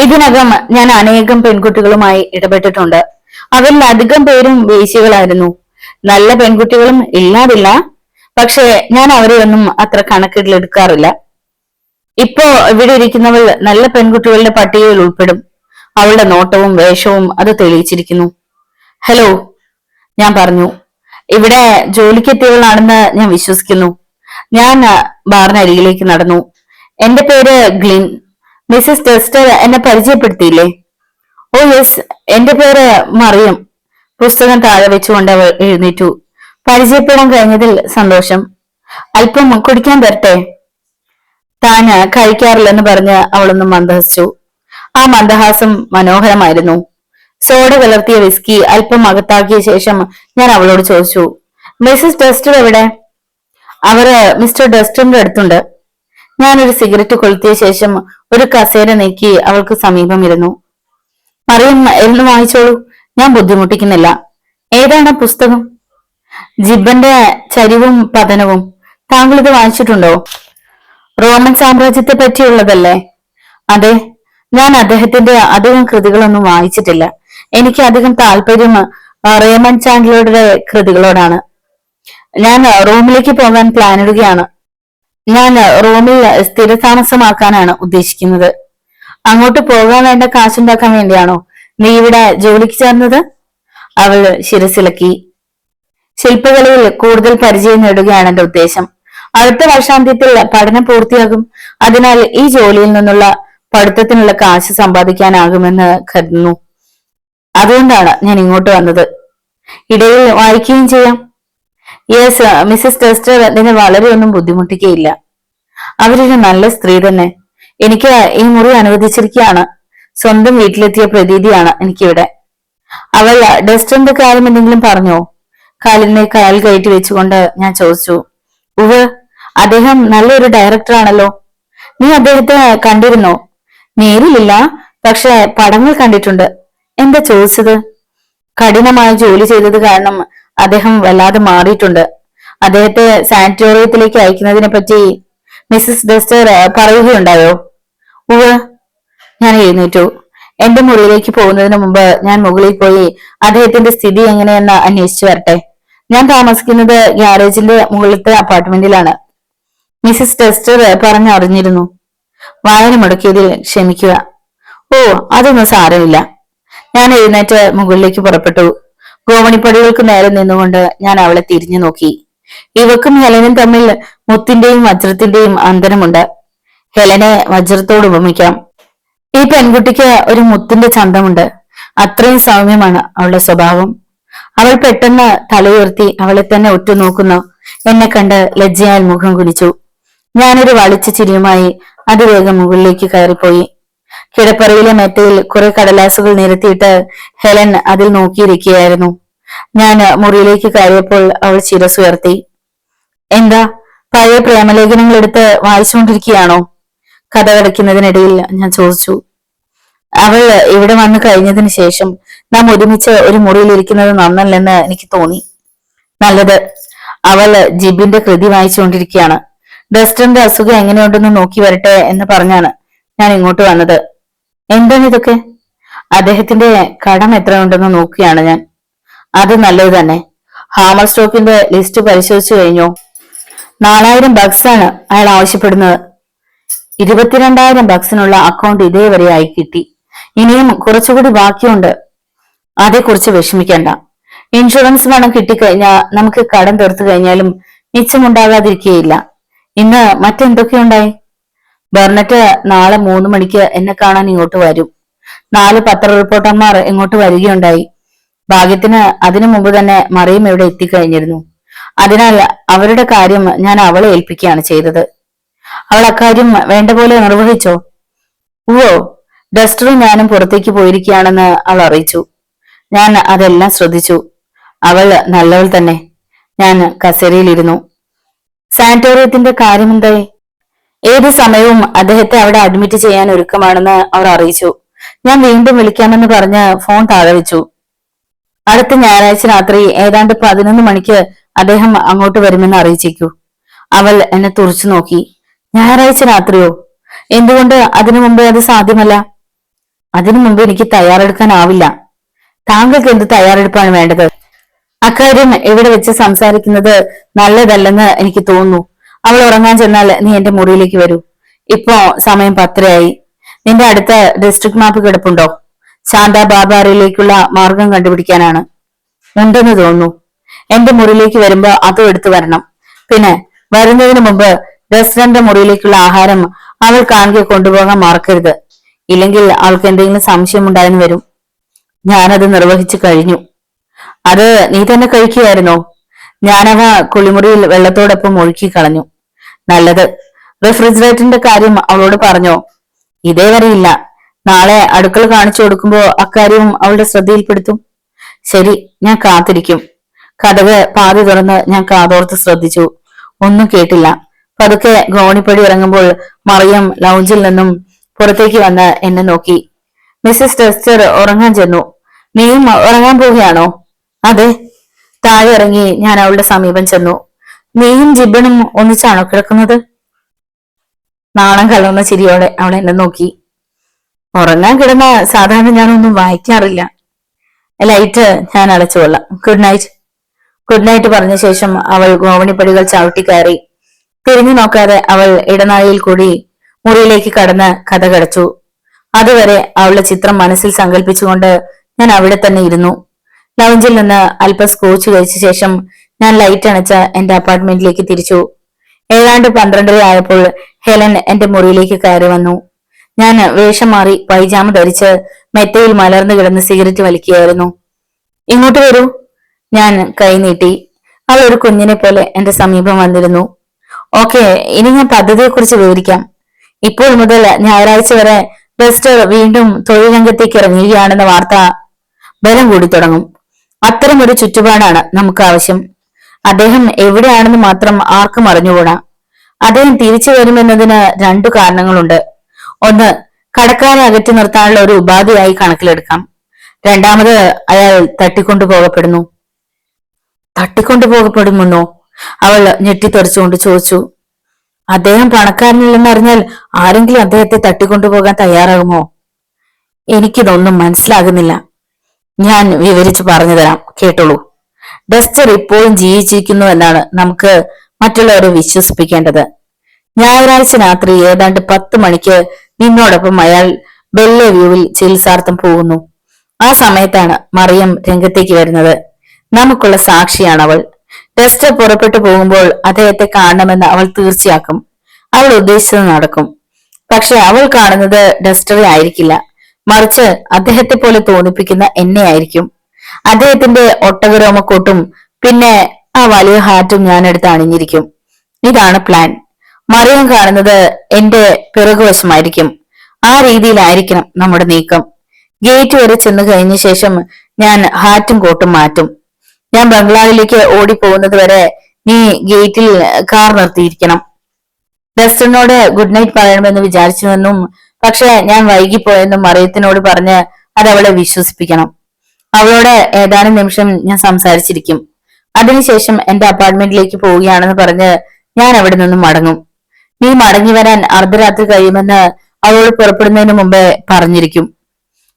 ഇതിനകം ഞാൻ അനേകം പെൺകുട്ടികളുമായി ഇടപെട്ടിട്ടുണ്ട്. അവരിൽ അധികം പേരും വേശ്യകളായിരുന്നു. നല്ല പെൺകുട്ടികളും ഇല്ലാതില്ല, പക്ഷേ ഞാൻ അവരെ ഒന്നും അത്ര കണക്കിലെടുക്കാറില്ല. ഇപ്പോ ഇവിടെ ഇരിക്കുന്നവൾ നല്ല പെൺകുട്ടികളുടെ പട്ടികയിൽ ഉൾപ്പെടും. അവളുടെ നോട്ടവും വേഷവും അത് തെളിയിച്ചിരിക്കുന്നു. ഹലോ, ഞാൻ പറഞ്ഞു. ഇവിടെ ജോലിക്കെത്തിയവളാണെന്ന് ഞാൻ വിശ്വസിക്കുന്നു. ഞാൻ ബാറിനരികിലേക്ക് നടന്നു. എന്റെ പേര് ഗ്ലിൻ. മിസ്സിസ് ടെസ്റ്റർ എന്നെ പരിചയപ്പെടുത്തിയില്ലേ? ഓ യെസ്, എന്റെ പേര് മറിയം. പുസ്തകം താഴെ വെച്ചുകൊണ്ട് അവൾ എഴുന്നേറ്റു. പരിചയപ്പെടാൻ കഴിഞ്ഞതിൽ സന്തോഷം. അല്പം കുടിക്കാൻ തരട്ടെ? താൻ കഴിക്കാറില്ലെന്ന് പറഞ്ഞ് അവളൊന്ന് മന്ദഹസിച്ചു. ആ മന്ദഹാസം മനോഹരമായിരുന്നു. സോഡ കലർത്തിയ വിസ്കി അല്പം അകത്താക്കിയ ശേഷം ഞാൻ അവളോട് ചോദിച്ചു, മിസ്സിസ് ഡസ്റ്റർ എവിടെ? അവര് മിസ്റ്റർ ഡസ്റ്ററിന്റെ അടുത്തുണ്ട്. ഞാനൊരു സിഗരറ്റ് കൊളുത്തിയ ശേഷം ഒരു കസേര നീക്കി അവൾക്ക് സമീപം ഇരുന്നു. മറിയം, എന്ന് വായിച്ചോളൂ, ഞാൻ ബുദ്ധിമുട്ടിക്കുന്നില്ല. ഏതാണ് പുസ്തകം? ജിബന്റെ ചരിവും പതനവും. താങ്കൾ ഇത് വായിച്ചിട്ടുണ്ടോ? റോമൻ സാമ്രാജ്യത്തെ പറ്റിയുള്ളതല്ലേ? അതെ, ഞാൻ അദ്ദേഹത്തിന്റെ അധികം കൃതികളൊന്നും വായിച്ചിട്ടില്ല. എനിക്ക് അധികം താല്പര്യം റേമൻ ചാൻഡലറുടെ കൃതികളോടാണ്. ഞാൻ റോമിലേക്ക് പോകാൻ പ്ലാനിടുകയാണ്. ഞാൻ റോമിൽ സ്ഥിരതാമസമാക്കാനാണ് ഉദ്ദേശിക്കുന്നത്. അങ്ങോട്ട് പോകാൻ വേണ്ട കാശുണ്ടാക്കാൻ വേണ്ടിയാണോ നീ ഇവിടെ ജോലിക്ക് ചേർന്നത്? അവൾ ശിരസിളക്കി. ശില്പകലയിൽ കൂടുതൽ പരിചയം നേടുകയാണ് എന്റെ ഉദ്ദേശം. അടുത്ത വർഷാന്ത്യത്തിൽ പഠനം പൂർത്തിയാകും. അതിനാൽ ഈ ജോലിയിൽ നിന്നുള്ള പഠിത്തത്തിനുള്ള കാശ് സമ്പാദിക്കാനാകുമെന്ന് കരുതുന്നു. അതുകൊണ്ടാണ് ഞാൻ ഇങ്ങോട്ട് വന്നത്. ഇടയിൽ വായിക്കുകയും ചെയ്യാം. യെസ്, മിസ്സിസ് ടെസ്റ്റർ നിന്നെ വളരെ ഒന്നും ബുദ്ധിമുട്ടിക്കുകയില്ല. അവരൊരു നല്ല സ്ത്രീ തന്നെ. എനിക്ക് ഈ മുറി അനുവദിച്ചിരിക്കുകയാണ്. സ്വന്തം വീട്ടിലെത്തിയ പ്രതീതിയാണ് എനിക്കിവിടെ. അവൾ ഡസ്റ്ററിന്റെ കാര്യം എന്തെങ്കിലും പറഞ്ഞോ? കാലിനെ കാൽ കയറ്റി വെച്ചുകൊണ്ട് ഞാൻ ചോദിച്ചു. ഉവ്, അദ്ദേഹം നല്ലൊരു ഡയറക്ടറാണല്ലോ. നീ അദ്ദേഹത്തെ കണ്ടിരുന്നോ? നേരിലില്ല, പക്ഷെ പടങ്ങൾ കണ്ടിട്ടുണ്ട്. എന്താ ചോദിച്ചത്? കഠിനമായ ജോലി ചെയ്തത് കാരണം അദ്ദേഹം വല്ലാതെ മാറിയിട്ടുണ്ട്. അദ്ദേഹത്തെ സാനിറ്റോറിയത്തിലേക്ക് അയക്കുന്നതിനെ പറ്റി മിസ്സിസ് ഡസ്റ്റർ പറയുകയുണ്ടായോ? ഉവ്. ഞാൻ എഴുന്നേറ്റു. എന്റെ മുറിയിലേക്ക് പോകുന്നതിന് മുമ്പ് ഞാൻ മുകളിൽ പോയി അദ്ദേഹത്തിന്റെ സ്ഥിതി എങ്ങനെയെന്ന് അന്വേഷിച്ചു വരട്ടെ. ഞാൻ താമസിക്കുന്നത് ഗ്യാരേജിന്റെ മുകളിലത്തെ അപ്പാർട്ട്മെന്റിലാണ്. Mrs tester പറഞ്ഞറിഞ്ഞിരുന്നു. വായന മുടക്കിയതിൽ ക്ഷമിക്കുക. ഓ, അതൊന്നും സാരമില്ല. ഞാൻ എഴുന്നേറ്റ് മുകളിലേക്ക് പുറപ്പെട്ടു. ഗോവണിപ്പടികൾക്ക് നേരെ നിന്നുകൊണ്ട് ഞാൻ അവളെ തിരിഞ്ഞു നോക്കി. ഇവക്കും ഹെലനും തമ്മിൽ മുത്തിന്റെയും വജ്രത്തിന്റെയും അന്തരമുണ്ട്. ഹെലനെ വജ്രത്തോട് ഉപമിക്കാം. ഈ പെൺകുട്ടിക്ക് ഒരു മുത്തിന്റെ ചന്തമുണ്ട്. അത്രയും സൗമ്യമാണ് അവളുടെ സ്വഭാവം. അവൾ പെട്ടെന്ന് തലയുയർത്തി അവളെ തന്നെ ഉറ്റുനോക്കുന്നു. എന്നെ കണ്ട് ലജ്ജയാൽ മുഖം കുനിച്ചു. ഞാനൊരു വളിച്ച ചിരിയുമായി അതിവേഗം മുകളിലേക്ക് കയറിപ്പോയി. കിടപ്പറയിലെ മെത്തയിൽ കുറെ കടലാസുകൾ നിരത്തിയിട്ട് ഹെലൻ അതിൽ നോക്കിയിരിക്കുകയായിരുന്നു. ഞാൻ മുറിയിലേക്ക് കയറിയപ്പോൾ അവൾ ശിരസുയർത്തി. എന്താ, പഴയ പ്രേമലേഖനങ്ങൾ എടുത്ത് വായിച്ചുകൊണ്ടിരിക്കുകയാണോ? കഥ കടയ്ക്കുന്നതിനിടയിൽ ഞാൻ ചോദിച്ചു. അവൾ ഇവിടെ വന്നു കഴിഞ്ഞതിന് ശേഷം നാം ഒരുമിച്ച് ഒരു മുറിയിൽ ഇരിക്കുന്നത് നന്നല്ലെന്ന് എനിക്ക് തോന്നി. നല്ലത്. അവൾ ജിബിന്റെ കൃതി വായിച്ചുകൊണ്ടിരിക്കുകയാണ്. ഡസ്റ്ററിന്റെ അസുഖം എങ്ങനെയുണ്ടെന്ന് നോക്കി വരട്ടെ എന്ന് പറഞ്ഞാണ് ഞാൻ ഇങ്ങോട്ട് വന്നത്. എന്താണ് ഇതൊക്കെ? അദ്ദേഹത്തിന്റെ കടം എത്രയുണ്ടെന്ന് നോക്കുകയാണ് ഞാൻ. അത് നല്ലത് തന്നെ. ഹാമർ സ്റ്റോക്കിന്റെ ലിസ്റ്റ് പരിശോധിച്ചു കഴിഞ്ഞോ? 4000 ബക്സാണ് അയാൾ ആവശ്യപ്പെടുന്നത്. 22,000 ബക്സിനുള്ള അക്കൗണ്ട് ഇതേവരെ ആയി കിട്ടി. ഇനിയും കുറച്ചുകൂടി ബാക്കിയുണ്ട്. അതേക്കുറിച്ച് വിഷമിക്കണ്ട. ഇൻഷുറൻസ് പണം കിട്ടിക്കഴിഞ്ഞാൽ നമുക്ക് കടം തീർത്തു കഴിഞ്ഞാലും മിച്ചമുണ്ടാകാതിരിക്കുകയില്ല. ഇന്ന് മറ്റെന്തൊക്കെയുണ്ടായി? ബെർണറ്റ് നാളെ 3 മണിക്ക് എന്നെ കാണാൻ ഇങ്ങോട്ട് വരും. 4 പത്ര റിപ്പോർട്ടർമാർ ഇങ്ങോട്ട് വരികയുണ്ടായി. ഭാഗ്യത്തിന് അതിനു മുമ്പ് തന്നെ മറിയം ഇവിടെ എത്തിക്കഴിഞ്ഞിരുന്നു. അതിനാൽ അവരുടെ കാര്യം ഞാൻ അവളെ ഏൽപ്പിക്കുകയാണ് ചെയ്തത്. അവൾ അക്കാര്യം വേണ്ട പോലെ നിർവഹിച്ചോ? ഓ, ഡസ്റ്ററും ഞാനും പുറത്തേക്ക് പോയിരിക്കുകയാണെന്ന് അവൾ അറിയിച്ചു. ഞാൻ അതെല്ലാം ശ്രദ്ധിച്ചു. അവൾ നല്ലവൾ തന്നെ. ഞാൻ കസേരയിലിരുന്നു. സാനിറ്റോറിയത്തിന്റെ കാര്യമെന്തായി? ഏത് സമയവും അദ്ദേഹത്തെ അവിടെ അഡ്മിറ്റ് ചെയ്യാൻ ഒരുക്കമാണെന്ന് അവർ അറിയിച്ചു. ഞാൻ വീണ്ടും വിളിക്കാമെന്ന് പറഞ്ഞ് ഫോൺ താഴെ വെച്ചു. അടുത്ത ഞായറാഴ്ച രാത്രി ഏതാണ്ട് 11 മണിക്ക് അദ്ദേഹം അങ്ങോട്ട് വരുമെന്ന് അറിയിച്ചേക്കൂ. അവൾ എന്നെ തുറച്ചു നോക്കി. ഞായറാഴ്ച രാത്രിയോ? എന്തുകൊണ്ട് അതിനു മുമ്പേ അത് സാധ്യമല്ല? അതിനു മുമ്പ് എനിക്ക് തയ്യാറെടുക്കാനാവില്ല. താങ്കൾക്ക് എന്ത് തയ്യാറെടുപ്പാണ് വേണ്ടത്? അക്കാര്യം ഇവിടെ വെച്ച് സംസാരിക്കുന്നത് നല്ലതല്ലെന്ന് എനിക്ക് തോന്നുന്നു. അവൾ ഉറങ്ങാൻ ചെന്നാൽ നീ എന്റെ മുറിയിലേക്ക് വരൂ. ഇപ്പോ സമയം 10:30. നിന്റെ അടുത്ത ഡിസ്ട്രിക്ട് മാപ്പ് കിടപ്പുണ്ടോ? ശാന്ത ബാബാറിലേക്കുള്ള മാർഗം കണ്ടുപിടിക്കാനാണ്. ഉണ്ടെന്ന് തോന്നുന്നു. എന്റെ മുറിയിലേക്ക് വരുമ്പോ അതും എടുത്തു വരണം. പിന്നെ വരുന്നതിന് മുമ്പ് റെസ്റ്റോറന്റ് മുറിയിലേക്കുള്ള ആഹാരം അവൾ കാണുക കൊണ്ടുപോകാൻ മറക്കരുത്. ഇല്ലെങ്കിൽ അവൾക്ക് എന്തെങ്കിലും സംശയം ഉണ്ടായെന്ന് വരും. ഞാനത് നിർവഹിച്ചു കഴിഞ്ഞു. അത് നീ തന്നെ കഴിക്കുകയായിരുന്നോ? ഞാനവ കുളിമുറിയിൽ വെള്ളത്തോടൊപ്പം ഒഴുക്കി കളഞ്ഞു. നല്ലത്. റെഫ്രിജറേറ്ററിന്റെ കാര്യം അവളോട് പറഞ്ഞോ? ഇതേവരെ ഇല്ല. നാളെ അടുക്കള കാണിച്ചു കൊടുക്കുമ്പോ അക്കാര്യവും അവളുടെ ശ്രദ്ധയിൽപ്പെടുത്തും. ശരി, ഞാൻ കാത്തിരിക്കും. കതക് പാതി തുറന്ന് ഞാൻ കാതോർത്ത് ശ്രദ്ധിച്ചു. ഒന്നും കേട്ടില്ല. പതുക്കെ ഗോണിപ്പടി ഇറങ്ങുമ്പോൾ മറിയം ലൗഞ്ചിൽ നിന്നും പുറത്തേക്ക് വന്ന് എന്നെ നോക്കി. മിസ്സസ് ടെസ്റ്റർ ഉറങ്ങാൻ ചെന്നു. നീയും ഉറങ്ങാൻ പോവുകയാണോ? അതെ. താഴെ ഇറങ്ങി ഞാൻ അവളുടെ സമീപം ചെന്നു. നീയും ജിബണും ഒന്നിച്ചാണോ കിടക്കുന്നത്? നാണം കലർന്ന ചിരിയോടെ അവൾ എന്നെ നോക്കി. ഉറങ്ങാൻ കിടന്ന സാധാരണ ഞാനൊന്നും വായിക്കാറില്ല. ലൈറ്റ് ഞാൻ അടച്ചുകൊള്ളാം. Good night. ഗുഡ് നൈറ്റ് പറഞ്ഞ ശേഷം അവൾ ഗോവണിപ്പടികൾ ചവിട്ടി കയറി. തിരിഞ്ഞു നോക്കാതെ അവൾ ഇടനാഴിയിൽ കൂടി മുറിയിലേക്ക് കടന്ന് കഥ കടച്ചു. അതുവരെ അവളുടെ ചിത്രം മനസ്സിൽ സങ്കല്പിച്ചുകൊണ്ട് ഞാൻ അവിടെ തന്നെ ഇരുന്നു. ലൗഞ്ചിൽ നിന്ന് അല്പം സ്കോച്ച് കഴിച്ച ശേഷം ഞാൻ ലൈറ്റ് അണച്ച എന്റെ അപ്പാർട്ട്മെന്റിലേക്ക് തിരിച്ചു. ഏതാണ്ട് 12:30 ആയപ്പോൾ ഹെലൻ എന്റെ മുറിയിലേക്ക് കയറി വന്നു. ഞാൻ വേഷം മാറി പൈജാമ ധരിച്ച് മെത്തയിൽ മലർന്നു കിടന്ന് സിഗരറ്റ് വലിക്കുകയായിരുന്നു. ഇങ്ങോട്ട് വരൂ. ഞാൻ കൈ നീട്ടി. അവൾ ഒരു കുഞ്ഞിനെ പോലെ എന്റെ സമീപം വന്നിരുന്നു. ഓക്കെ, ഇനി ഞാൻ പദ്ധതിയെക്കുറിച്ച് വിവരിക്കാം. ഇപ്പോൾ മുതൽ ഞായറാഴ്ച വരെ ബെസ്റ്റർ വീണ്ടും തൊഴിൽ രംഗത്തേക്ക് ഇറങ്ങുകയാണെന്ന വാർത്ത ബലം കൂടി തുടങ്ങും. അത്തരം ഒരു ചുറ്റുപാടാണ് നമുക്ക് ആവശ്യം. അദ്ദേഹം എവിടെയാണെന്ന് മാത്രം ആർക്കും അറിഞ്ഞുകൂടാ. അദ്ദേഹം തിരിച്ചു വരുമെന്നതിന് 2 കാരണങ്ങളുണ്ട്. ഒന്ന്, കടക്കാരെ അകറ്റി നിർത്താനുള്ള ഒരു ഉപാധിയായി കണക്കിലെടുക്കാം. രണ്ടാമത്, അയാൾ തട്ടിക്കൊണ്ടുപോകപ്പെടുന്നു. തട്ടിക്കൊണ്ടുപോകപ്പെടുമെന്നോ? അവൾ ഞെട്ടിത്തെറിച്ചുകൊണ്ട് ചോദിച്ചു. അദ്ദേഹം പണക്കാരനില്ലെന്ന് അറിഞ്ഞാൽ ആരെങ്കിലും അദ്ദേഹത്തെ തട്ടിക്കൊണ്ടുപോകാൻ തയ്യാറാകുമോ? എനിക്കിതൊന്നും മനസ്സിലാകുന്നില്ല. ഞാൻ വിവരിച്ചു പറഞ്ഞു തരാം, കേട്ടോളൂ. ഡസ്റ്റർ ഇപ്പോഴും ജീവിച്ചിരിക്കുന്നു എന്നാണ് നമുക്ക് മറ്റുള്ളവരെ വിശ്വസിപ്പിക്കേണ്ടത്. ഞായറാഴ്ച രാത്രി ഏതാണ്ട് 10 മണിക്ക് നിന്നോടൊപ്പം അയാൾ ബെല്ലെ വ്യൂവിൽ ചികിത്സാർത്ഥം പോകുന്നു. ആ സമയത്താണ് മറിയം രംഗത്തേക്ക് വരുന്നത്. നമുക്കുള്ള സാക്ഷിയാണ് അവൾ. ഡസ്റ്റർ പുറപ്പെട്ടു പോകുമ്പോൾ അദ്ദേഹത്തെ കാണണമെന്ന് അവൾ തീർച്ചയാക്കും. അവൾ ഉദ്ദേശിച്ചത് നടക്കും. പക്ഷെ അവൾ കാണുന്നത് ഡസ്റ്ററെ ആയിരിക്കില്ല, മറിച്ച് അദ്ദേഹത്തെ പോലെ തോന്നിപ്പിക്കുന്ന എന്നെ ആയിരിക്കും. അദ്ദേഹത്തിന്റെ ഒട്ടകരോമക്കോട്ടും പിന്നെ ആ വലിയ ഹാറ്റും ഞാൻ എടുത്ത് അണിഞ്ഞിരിക്കും. ഇതാണ് പ്ലാൻ. മറിയം കാണുന്നത് എന്റെ പിറകുവശമായിരിക്കും. ആ രീതിയിലായിരിക്കണം നമ്മുടെ നീക്കം. ഗേറ്റ് വരെ ചെന്ന് കഴിഞ്ഞ ശേഷം ഞാൻ ഹാറ്റും കോട്ടും മാറ്റും. ഞാൻ ബംഗ്ലാവിലേക്ക് ഓടിപ്പോകുന്നത് വരെ നീ ഗേറ്റിൽ കാർ നിർത്തിയിരിക്കണം. ഡസ്റ്ററിനോട് ഗുഡ് നൈറ്റ് പറയണമെന്ന് വിചാരിച്ചുവെന്നും പക്ഷെ ഞാൻ വൈകിപ്പോയെന്നും മറിയത്തിനോട് പറഞ്ഞ് അത് അവളെ വിശ്വസിപ്പിക്കണം. അവളോട് ഏതാനും നിമിഷം ഞാൻ സംസാരിച്ചിരിക്കും. അതിനുശേഷം എന്റെ അപ്പാർട്ട്മെന്റിലേക്ക് പോവുകയാണെന്ന് പറഞ്ഞ് ഞാൻ അവിടെ നിന്നും മടങ്ങും. നീ മടങ്ങി വരാൻ അർദ്ധരാത്രി കഴിയുമെന്ന് അവളോട് പുറപ്പെടുന്നതിന് മുമ്പേ പറഞ്ഞിരിക്കും.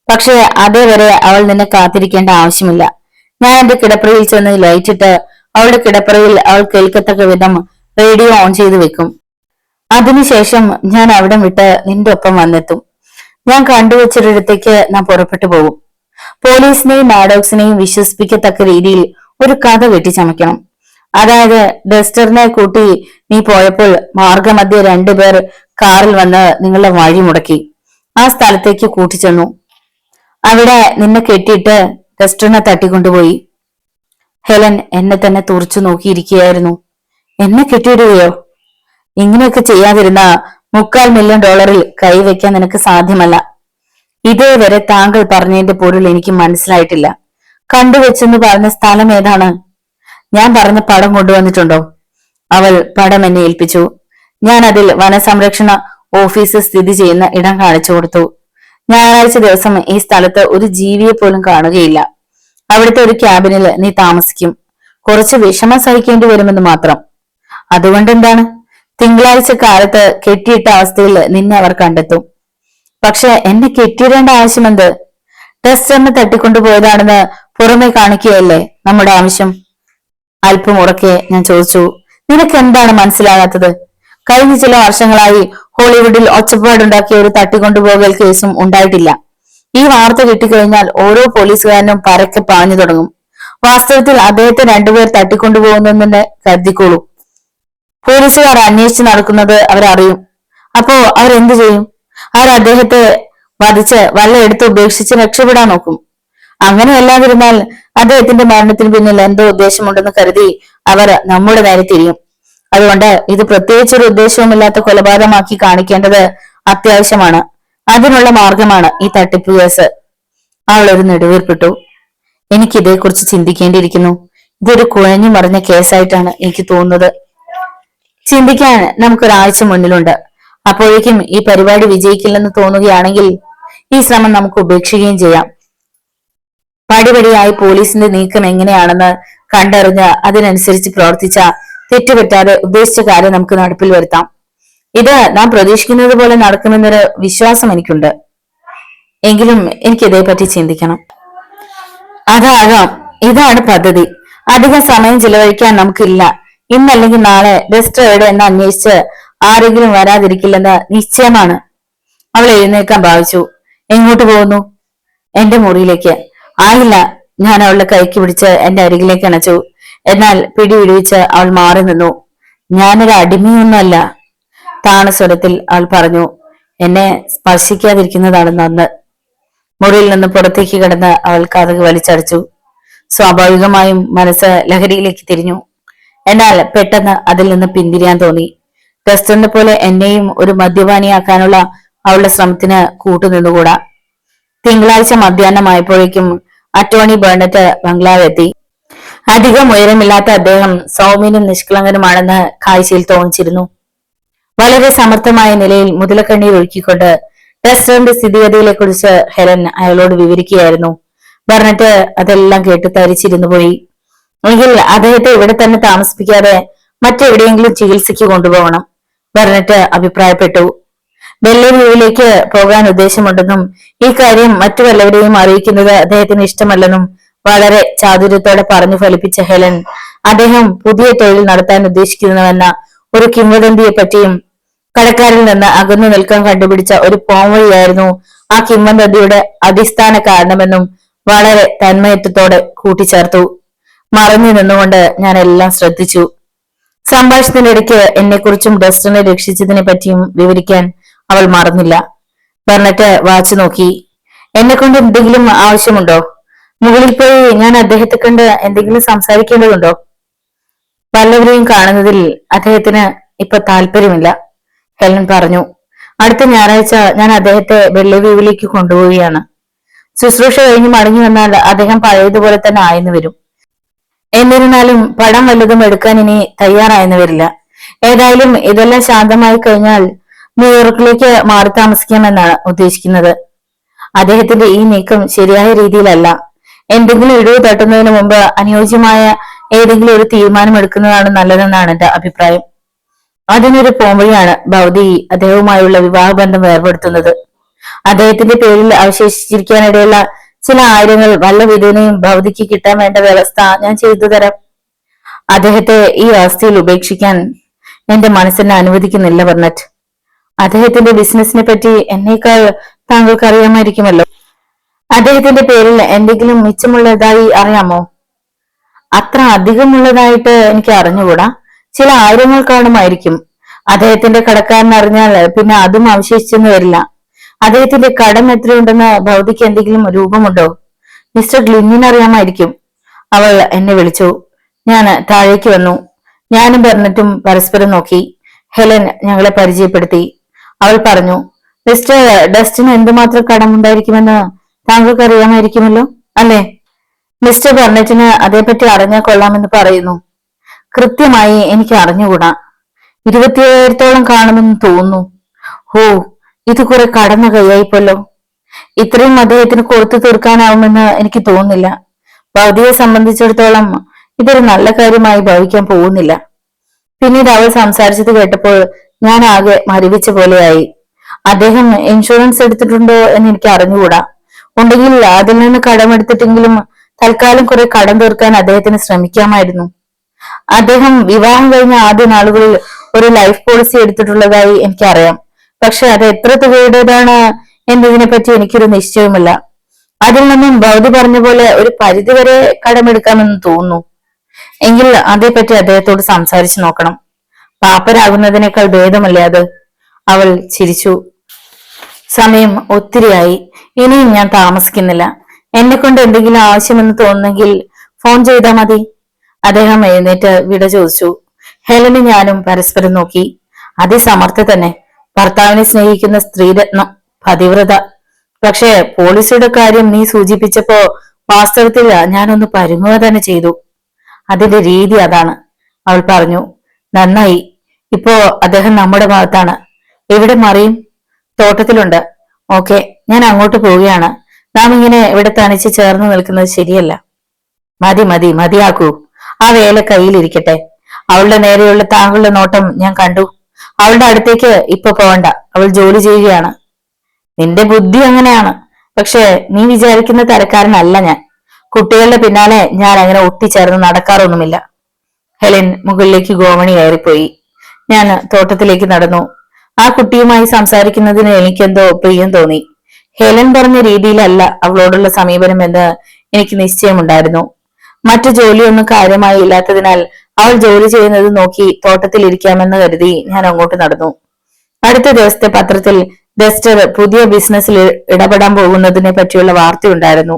പക്ഷെ അതേവരെ അവൾ നിന്നെ കാത്തിരിക്കേണ്ട ആവശ്യമില്ല. ഞാൻ എന്റെ കിടപ്പറയിൽ ചെന്ന് ലൈറ്റിട്ട് അവളുടെ കിടപ്പറയിൽ അവൾ കേൾക്കത്തക്ക വിധം റേഡിയോ ഓൺ ചെയ്തു വെക്കും. അതിനുശേഷം ഞാൻ അവിടം വിട്ട് നിന്റെ ഒപ്പം വന്നെത്തും. ഞാൻ കണ്ടുവച്ചൊരിടത്തേക്ക് ഞാൻ പുറപ്പെട്ടു പോകും. പോലീസിനെയും മാഡോക്സിനെയും വിശ്വസിപ്പിക്കത്തക്ക രീതിയിൽ ഒരു കഥ വെട്ടിച്ചമയ്ക്കണം. അതായത് ഡസ്റ്ററിനെ കൂട്ടി നീ പോയപ്പോൾ മാർഗമധ്യ 2 പേർ കാറിൽ വന്ന് നിങ്ങളുടെ വഴി മുടക്കി. ആ സ്ഥലത്തേക്ക് കൂട്ടിച്ചെന്നു. അവിടെ നിന്നെ കെട്ടിയിട്ട് ഡസ്റ്ററിനെ തട്ടിക്കൊണ്ടുപോയി. ഹെലൻ എന്നെ തന്നെ തുറച്ചു നോക്കിയിരിക്കുകയായിരുന്നു. എന്നെ കെട്ടിയിടുകയോ? ഇങ്ങനെയൊക്കെ ചെയ്യാതിരുന്ന $3/4 മില്യൺ കൈവയ്ക്കാൻ നിനക്ക് സാധ്യമല്ല. ഇതേവരെ താങ്കൾ പറഞ്ഞതിന്റെ പൊരുൾ എനിക്ക് മനസ്സിലായിട്ടില്ല. കണ്ടുവെച്ചെന്ന് പറഞ്ഞ സ്ഥലം ഏതാണ്? ഞാൻ പറഞ്ഞ പടം കൊണ്ടുവന്നിട്ടുണ്ടോ? അവൾ പടം എന്നെ ഏൽപ്പിച്ചു. ഞാൻ അതിൽ വനസംരക്ഷണ ഓഫീസ് സ്ഥിതി ചെയ്യുന്ന ഇടം കാണിച്ചു കൊടുത്തു. ഞായറാഴ്ച ദിവസം ഈ സ്ഥലത്ത് ഒരു ജീവിയെ പോലും കാണുകയില്ല. അവിടുത്തെ ഒരു ക്യാബിനിൽ നീ താമസിക്കും. കുറച്ച് വിഷമം സഹിക്കേണ്ടി വരുമെന്ന് മാത്രം. അതുകൊണ്ട് എന്താണ്? തിങ്കളാഴ്ച കാലത്ത് കെട്ടിയിട്ട അവസ്ഥയിൽ നിന്നെ അവർ കണ്ടെത്തും. പക്ഷെ എന്നെ കെട്ടിയിടേണ്ട ആവശ്യമെന്ത്? ടെസ്റ്ററിനെ തട്ടിക്കൊണ്ടുപോയതാണെന്ന് പുറമെ കാണിക്കുകയല്ലേ നമ്മുടെ ആവശ്യം? അല്പം ഉറക്കെ ഞാൻ ചോദിച്ചു. നിനക്ക് എന്താണ് മനസ്സിലാകാത്തത്? കഴിഞ്ഞ ചില വർഷങ്ങളായി ഹോളിവുഡിൽ ഒച്ചപ്പാടുണ്ടാക്കിയ ഒരു തട്ടിക്കൊണ്ടുപോകൽ കേസും ഉണ്ടായിട്ടില്ല. ഈ വാർത്ത കിട്ടിക്കഴിഞ്ഞാൽ ഓരോ പോലീസുകാരനും പരക്കെ പാഞ്ഞു തുടങ്ങും. വാസ്തവത്തിൽ അദ്ദേഹത്തെ രണ്ടുപേർ തട്ടിക്കൊണ്ടുപോകുന്നെന്ന് കരുതിക്കോളൂ. പോലീസുകാർ അന്വേഷിച്ച് നടക്കുന്നത് അവരറിയും. അപ്പോ അവരെന്തു ചെയ്യും? അവർ അദ്ദേഹത്തെ വധിച്ച് വല്ലയെടുത്ത് ഉപേക്ഷിച്ച് രക്ഷപ്പെടാൻ നോക്കും. അങ്ങനെയല്ലാതിരുന്നാൽ അദ്ദേഹത്തിന്റെ മരണത്തിന് പിന്നിൽ എന്തോ ഉദ്ദേശമുണ്ടെന്ന് കരുതി അവർ നമ്മുടെ നേരെ തിരിയും. അതുകൊണ്ട് ഇത് പ്രത്യേകിച്ചൊരു ഉദ്ദേശവുമില്ലാത്ത കൊലപാതകമാക്കി കാണിക്കേണ്ടത് അത്യാവശ്യമാണ്. അതിനുള്ള മാർഗമാണ് ഈ തട്ടിപ്പ് കേസ്. അവൾ ഒരു നെടുവീർപ്പിട്ടു. എനിക്കിതേക്കുറിച്ച് ചിന്തിക്കേണ്ടിയിരിക്കുന്നു. ഇതൊരു കുഴഞ്ഞു മറിഞ്ഞ കേസായിട്ടാണ് എനിക്ക് തോന്നുന്നത്. ചിന്തിക്കാൻ നമുക്കൊരാഴ്ച മുന്നിലുണ്ട്. അപ്പോഴേക്കും ഈ പരിപാടി വിജയിക്കില്ലെന്ന് തോന്നുകയാണെങ്കിൽ ഈ ശ്രമം നമുക്ക് ഉപേക്ഷിക്കുകയും ചെയ്യാം. പടിപടിയായി പോലീസിന്റെ നീക്കം എങ്ങനെയാണെന്ന് കണ്ടറിഞ്ഞ് അതിനനുസരിച്ച് പ്രവർത്തിച്ച തെറ്റുപറ്റാതെ ഉദ്ദേശിച്ച കാര്യം നമുക്ക് നടപ്പിൽ വരുത്താം. ഇത് നാം പ്രതീക്ഷിക്കുന്നത് പോലെ നടക്കുമെന്നൊരു വിശ്വാസം എനിക്കുണ്ട്. എങ്കിലും എനിക്കിതേപ്പറ്റി ചിന്തിക്കണം. അതാകാം, ഇതാണ് പദ്ധതി. അധികം സമയം ചിലവഴിക്കാൻ നമുക്കില്ല. ഇന്നല്ലെങ്കിൽ നാളെ ഡെസ്റ്റർ എവിടെ എന്ന് അന്വേഷിച്ച് ആരെങ്കിലും വരാതിരിക്കില്ലെന്ന് നിശ്ചയമാണ്. അവൾ എഴുന്നേൽക്കാൻ ഭാവിച്ചു. എങ്ങോട്ട് പോകുന്നു? എന്റെ മുറിയിലേക്ക്. ആയില്ല. ഞാൻ അവളുടെ കൈക്ക് പിടിച്ച് എന്റെ അരികിലേക്ക് അണച്ചു. എന്നാൽ പിടി വിടുവിച്ച് അവൾ മാറി നിന്നു. ഞാനൊരു അടിമയൊന്നുമല്ല, താണസ്വരത്തിൽ അവൾ പറഞ്ഞു. എന്നെ സ്പർശിക്കാതിരിക്കുന്നതാണ് നന്ന്. മുറിയിൽ നിന്ന് പുറത്തേക്ക് കിടന്ന് അവൾ കതക് വലിച്ചടച്ചു. സ്വാഭാവികമായും മനസ്സ് ലഹരിയിലേക്ക് തിരിഞ്ഞു. എന്നാൽ പെട്ടെന്ന് അതിൽ നിന്ന് പിന്തിരിയാൻ തോന്നി. ടെസ്റ്ററിനെ പോലെ എന്നെയും ഒരു മദ്യപാനിയാക്കാനുള്ള അവളുടെ ശ്രമത്തിന് കൂട്ടുനിന്നുകൂടാ. തിങ്കളാഴ്ച മധ്യാഹ്നമായപ്പോഴേക്കും അറ്റോർണി ബർണറ്റ് ബംഗ്ലാവെത്തി. അധികം ഉയരമില്ലാത്ത അദ്ദേഹം സൗമ്യനും നിഷ്കളങ്കനുമാണെന്ന് കാഴ്ചയിൽ തോന്നിച്ചിരുന്നു. വളരെ സമർത്ഥമായ നിലയിൽ മുതലക്കണ്ണീർ ഒഴുക്കിക്കൊണ്ട് ടെസ്റ്ററിന്റെ സ്ഥിതിഗതികളെ കുറിച്ച് ഹെലൻ അയാളോട് വിവരിക്കുകയായിരുന്നു. ബർണറ്റ് അതെല്ലാം കേട്ട് തരിച്ചിരുന്നു പോയി. എങ്കിൽ അദ്ദേഹത്തെ ഇവിടെ തന്നെ താമസിപ്പിക്കാതെ മറ്റെവിടെയെങ്കിലും ചികിത്സയ്ക്ക് കൊണ്ടുപോകണം, ബർണറ്റ് അഭിപ്രായപ്പെട്ടു. ബെല്ലവ്യൂവിലേക്ക് പോകാൻ ഉദ്ദേശമുണ്ടെന്നും ഈ കാര്യം മറ്റു വല്ലവരെയും അറിയിക്കുന്നത് അദ്ദേഹത്തിന് ഇഷ്ടമല്ലെന്നും വളരെ ചാതുര്യത്തോടെ പറഞ്ഞു ഫലിപ്പിച്ച ഹെലൻ അദ്ദേഹം പുതിയ തൊഴിൽ നടത്താൻ ഉദ്ദേശിക്കുന്നുവെന്ന ഒരു കിംവദന്തിയെ പറ്റിയും കടക്കാരിൽ നിന്ന് അകന്നു നിൽക്കാൻ കണ്ടുപിടിച്ച ഒരു പോംവഴിയായിരുന്നു ആ കിംവദന്തിയുടെ അടിസ്ഥാന കാരണമെന്നും വളരെ തന്മയത്വത്തോടെ കൂട്ടിച്ചേർത്തു. മറഞ്ഞു നിന്നുകൊണ്ട് ഞാൻ എല്ലാം ശ്രദ്ധിച്ചു. സംഭാഷണത്തിനിടയ്ക്ക് എന്നെക്കുറിച്ചും ഡസ്റ്ററിനെ രക്ഷിച്ചതിനെ പറ്റിയും വിവരിക്കാൻ അവൾ മറന്നില്ല. ബർണറ്റ് വാച്ചു നോക്കി. എന്നെ കൊണ്ട് എന്തെങ്കിലും ആവശ്യമുണ്ടോ? മുകളിൽ പോയി ഞാൻ അദ്ദേഹത്തെ കണ്ട് എന്തെങ്കിലും സംസാരിക്കേണ്ടതുണ്ടോ? വല്ലവരെയും കാണുന്നതിൽ അദ്ദേഹത്തിന് ഇപ്പൊ താല്പര്യമില്ല, ഹെലൻ പറഞ്ഞു. അടുത്ത ഞായറാഴ്ച ഞാൻ അദ്ദേഹത്തെ ബെല്ലവ്യൂവിലേക്ക് കൊണ്ടുപോവുകയാണ്. ശുശ്രൂഷ കഴിഞ്ഞ് മടങ്ങി വന്നാൽ അദ്ദേഹം പഴയതുപോലെ തന്നെ ആയെന്ന് വരും. എന്നിരുന്നാലും പടം വല്ലതും എടുക്കാൻ ഇനി തയ്യാറായെന്ന് വരില്ല. ഏതായാലും ഇതെല്ലാം ശാന്തമായി കഴിഞ്ഞാൽ ന്യൂയോർക്കിലേക്ക് മാറി താമസിക്കാമെന്നാണ് ഉദ്ദേശിക്കുന്നത്. അദ്ദേഹത്തിന്റെ ഈ നീക്കം ശരിയായ രീതിയിലല്ല. എന്തെങ്കിലും ഇടിവ് തട്ടുന്നതിന് മുമ്പ് അനുയോജ്യമായ ഏതെങ്കിലും ഒരു തീരുമാനം എടുക്കുന്നതാണ് നല്ലതെന്നാണ് എന്റെ അഭിപ്രായം. അതിനൊരു പോംവഴിയാണ് ഭൗതി അദ്ദേഹവുമായുള്ള വിവാഹബന്ധം വേർപെടുത്തുന്നത്. അദ്ദേഹത്തിന്റെ പേരിൽ അവശേഷിച്ചിരിക്കാനിടയുള്ള ചില ആയിരങ്ങൾ വല്ല വിധേനയും ഭൗതിക്ക് കിട്ടാൻ വേണ്ട വ്യവസ്ഥ ഞാൻ ചെയ്തു തരാം. അദ്ദേഹത്തെ ഈ അവസ്ഥയിൽ ഉപേക്ഷിക്കാൻ എന്റെ മനസ്സിനെ അനുവദിക്കുന്നില്ല ബർണറ്റ്. അദ്ദേഹത്തിന്റെ ബിസിനസിനെ പറ്റി എന്നേക്കാൾ താങ്കൾക്ക് അറിയാമായിരിക്കുമല്ലോ. അദ്ദേഹത്തിന്റെ പേരിൽ എന്തെങ്കിലും മിച്ചമുള്ളതായി അറിയാമോ? അത്ര അധികമുള്ളതായിട്ട് എനിക്ക് അറിഞ്ഞുകൂടാ. ചില ആയിരങ്ങൾ കാണുമായിരിക്കും. അദ്ദേഹത്തിന്റെ കടക്കാരൻ അറിഞ്ഞാൽ പിന്നെ അതും അവശേഷിച്ചെന്ന് വരില്ല. അദ്ദേഹത്തിന്റെ കടം എത്രയുണ്ടെന്ന് ഭൗതിക്ക് എന്തെങ്കിലും രൂപമുണ്ടോ? മിസ്റ്റർ ഗ്ലിന്നിന് അറിയാമായിരിക്കും. അവൾ എന്നെ വിളിച്ചു. ഞാൻ താഴേക്ക് വന്നു. ഞാനും ബർണറ്റും പരസ്പരം നോക്കി. ഹെലൻ ഞങ്ങളെ പരിചയപ്പെടുത്തി. അവൾ പറഞ്ഞു, മിസ്റ്റർ ഡസ്റ്റിന് എന്തുമാത്രം കടമുണ്ടായിരിക്കുമെന്ന് താങ്കൾക്ക് അറിയാമായിരിക്കുമല്ലോ, അല്ലേ? മിസ്റ്റർ ബർണറ്റിന് അതേപ്പറ്റി അറിഞ്ഞാൽ കൊള്ളാമെന്ന് പറയുന്നു. കൃത്യമായി എനിക്ക് അറിഞ്ഞുകൂടാ. 27,000 കാണുമെന്ന് തോന്നുന്നു. ഓ, ഇത് കുറെ കടന്ന കൈയായിപ്പല്ലോ. ഇത്രയും അദ്ദേഹത്തിന് കൊടുത്തു തീർക്കാനാവുമെന്ന് എനിക്ക് തോന്നുന്നില്ല. ഭൗതിയെ സംബന്ധിച്ചിടത്തോളം ഇതൊരു നല്ല കാര്യമായി ഭവിക്കാൻ പോകുന്നില്ല. പിന്നീട് അവൾ സംസാരിച്ചത് കേട്ടപ്പോൾ ഞാൻ ആകെ മരവിച്ച പോലെയായി. അദ്ദേഹം ഇൻഷുറൻസ് എടുത്തിട്ടുണ്ടോ എന്ന് എനിക്ക് അറിഞ്ഞുകൂടാ. ഉണ്ടെങ്കിൽ അതിൽ നിന്ന് കടമെടുത്തിട്ടെങ്കിലും തൽക്കാലം കുറെ കടം തീർക്കാൻ അദ്ദേഹത്തിന് ശ്രമിക്കാമായിരുന്നു. അദ്ദേഹം വിവാഹം കഴിഞ്ഞ ആദ്യ നാളുകളിൽ ഒരു ലൈഫ് പോളിസി എടുത്തിട്ടുള്ളതായി എനിക്കറിയാം. പക്ഷെ അത് എത്ര തുകയുടേതാണ് എന്നതിനെ പറ്റി എനിക്കൊരു നിശ്ചയമില്ല. അതിൽ നിന്നും ഭൗതി പറഞ്ഞ പോലെ ഒരു പരിധിവരെ കടമെടുക്കാമെന്ന് തോന്നുന്നു. എങ്കിൽ അതേപ്പറ്റി അദ്ദേഹത്തോട് സംസാരിച്ചു നോക്കണം. പാപ്പരാകുന്നതിനേക്കാൾ ഭേദമല്ലേ അത്? അവൾ ചിരിച്ചു. സമയം ഒത്തിരിയായി. ഇനിയും ഞാൻ താമസിക്കുന്നില്ല. എന്നെ കൊണ്ട് എന്തെങ്കിലും ആവശ്യമെന്ന് തോന്നുന്നെങ്കിൽ ഫോൺ ചെയ്താൽ മതി. അദ്ദേഹം എഴുന്നേറ്റ് വിട ചോദിച്ചു. ഹെലനും ഞാനും പരസ്പരം നോക്കി. അതിസമർത്ഥ തന്നെ. ഭർത്താവിനെ സ്നേഹിക്കുന്ന സ്ത്രീരത്നം, പതിവ്രത. പക്ഷെ പോളിസിയുടെ കാര്യം നീ സൂചിപ്പിച്ചപ്പോ വാസ്തവത്തിൽ ഞാനൊന്ന് പരുങ്ങുക തന്നെ ചെയ്തു. അതിന്റെ രീതി അതാണ്, അവൾ പറഞ്ഞു. നന്നായി. ഇപ്പോ അദ്ദേഹം നമ്മുടെ ഭാഗത്താണ്. എവിടെ മറിയും? തോട്ടത്തിലുണ്ട്. ഓക്കെ, ഞാൻ അങ്ങോട്ട് പോവുകയാണ്. നാം ഇങ്ങനെ ഇവിടെ തനിച്ച് ചേർന്ന് നിൽക്കുന്നത് ശരിയല്ല. മതി മതി മതിയാക്കൂ. ആ വേല കയ്യിലിരിക്കട്ടെ. അവളുടെ നേരെയുള്ള താങ്കളുടെ നോട്ടം ഞാൻ കണ്ടു. അവളുടെ അടുത്തേക്ക് ഇപ്പൊ പോവണ്ട. അവൾ ജോലി ചെയ്യുകയാണ്. നിന്റെ ബുദ്ധി അങ്ങനെയാണ്. പക്ഷെ നീ വിചാരിക്കുന്ന തരക്കാരനല്ല ഞാൻ. കുട്ടികളുടെ പിന്നാലെ ഞാൻ അങ്ങനെ ഒട്ടിച്ചേർന്ന് നടക്കാറൊന്നുമില്ല. ഹെലൻ മുകളിലേക്ക് ഗോമണി കയറിപ്പോയി. ഞാൻ തോട്ടത്തിലേക്ക് നടന്നു. ആ കുട്ടിയുമായി സംസാരിക്കുന്നതിന് എനിക്കെന്തോ പ്രിയം തോന്നി. ഹെലൻ പറഞ്ഞ രീതിയിലല്ല അവളോടുള്ള സമീപനം എന്ന് എനിക്ക് നിശ്ചയമുണ്ടായിരുന്നു. മറ്റു ജോലിയൊന്നും കാര്യമായി ഇല്ലാത്തതിനാൽ അവൾ ജോലി ചെയ്യുന്നത് നോക്കി തോട്ടത്തിൽ ഇരിക്കാമെന്ന് കരുതി ഞാൻ അങ്ങോട്ട് നടന്നു. അടുത്ത ദിവസത്തെ പത്രത്തിൽ ഡെസ്റ്റർ പുതിയ ബിസിനസ്സിൽ ഇടപെടാൻ പോകുന്നതിനെ പറ്റിയുള്ള വാർത്തയുണ്ടായിരുന്നു.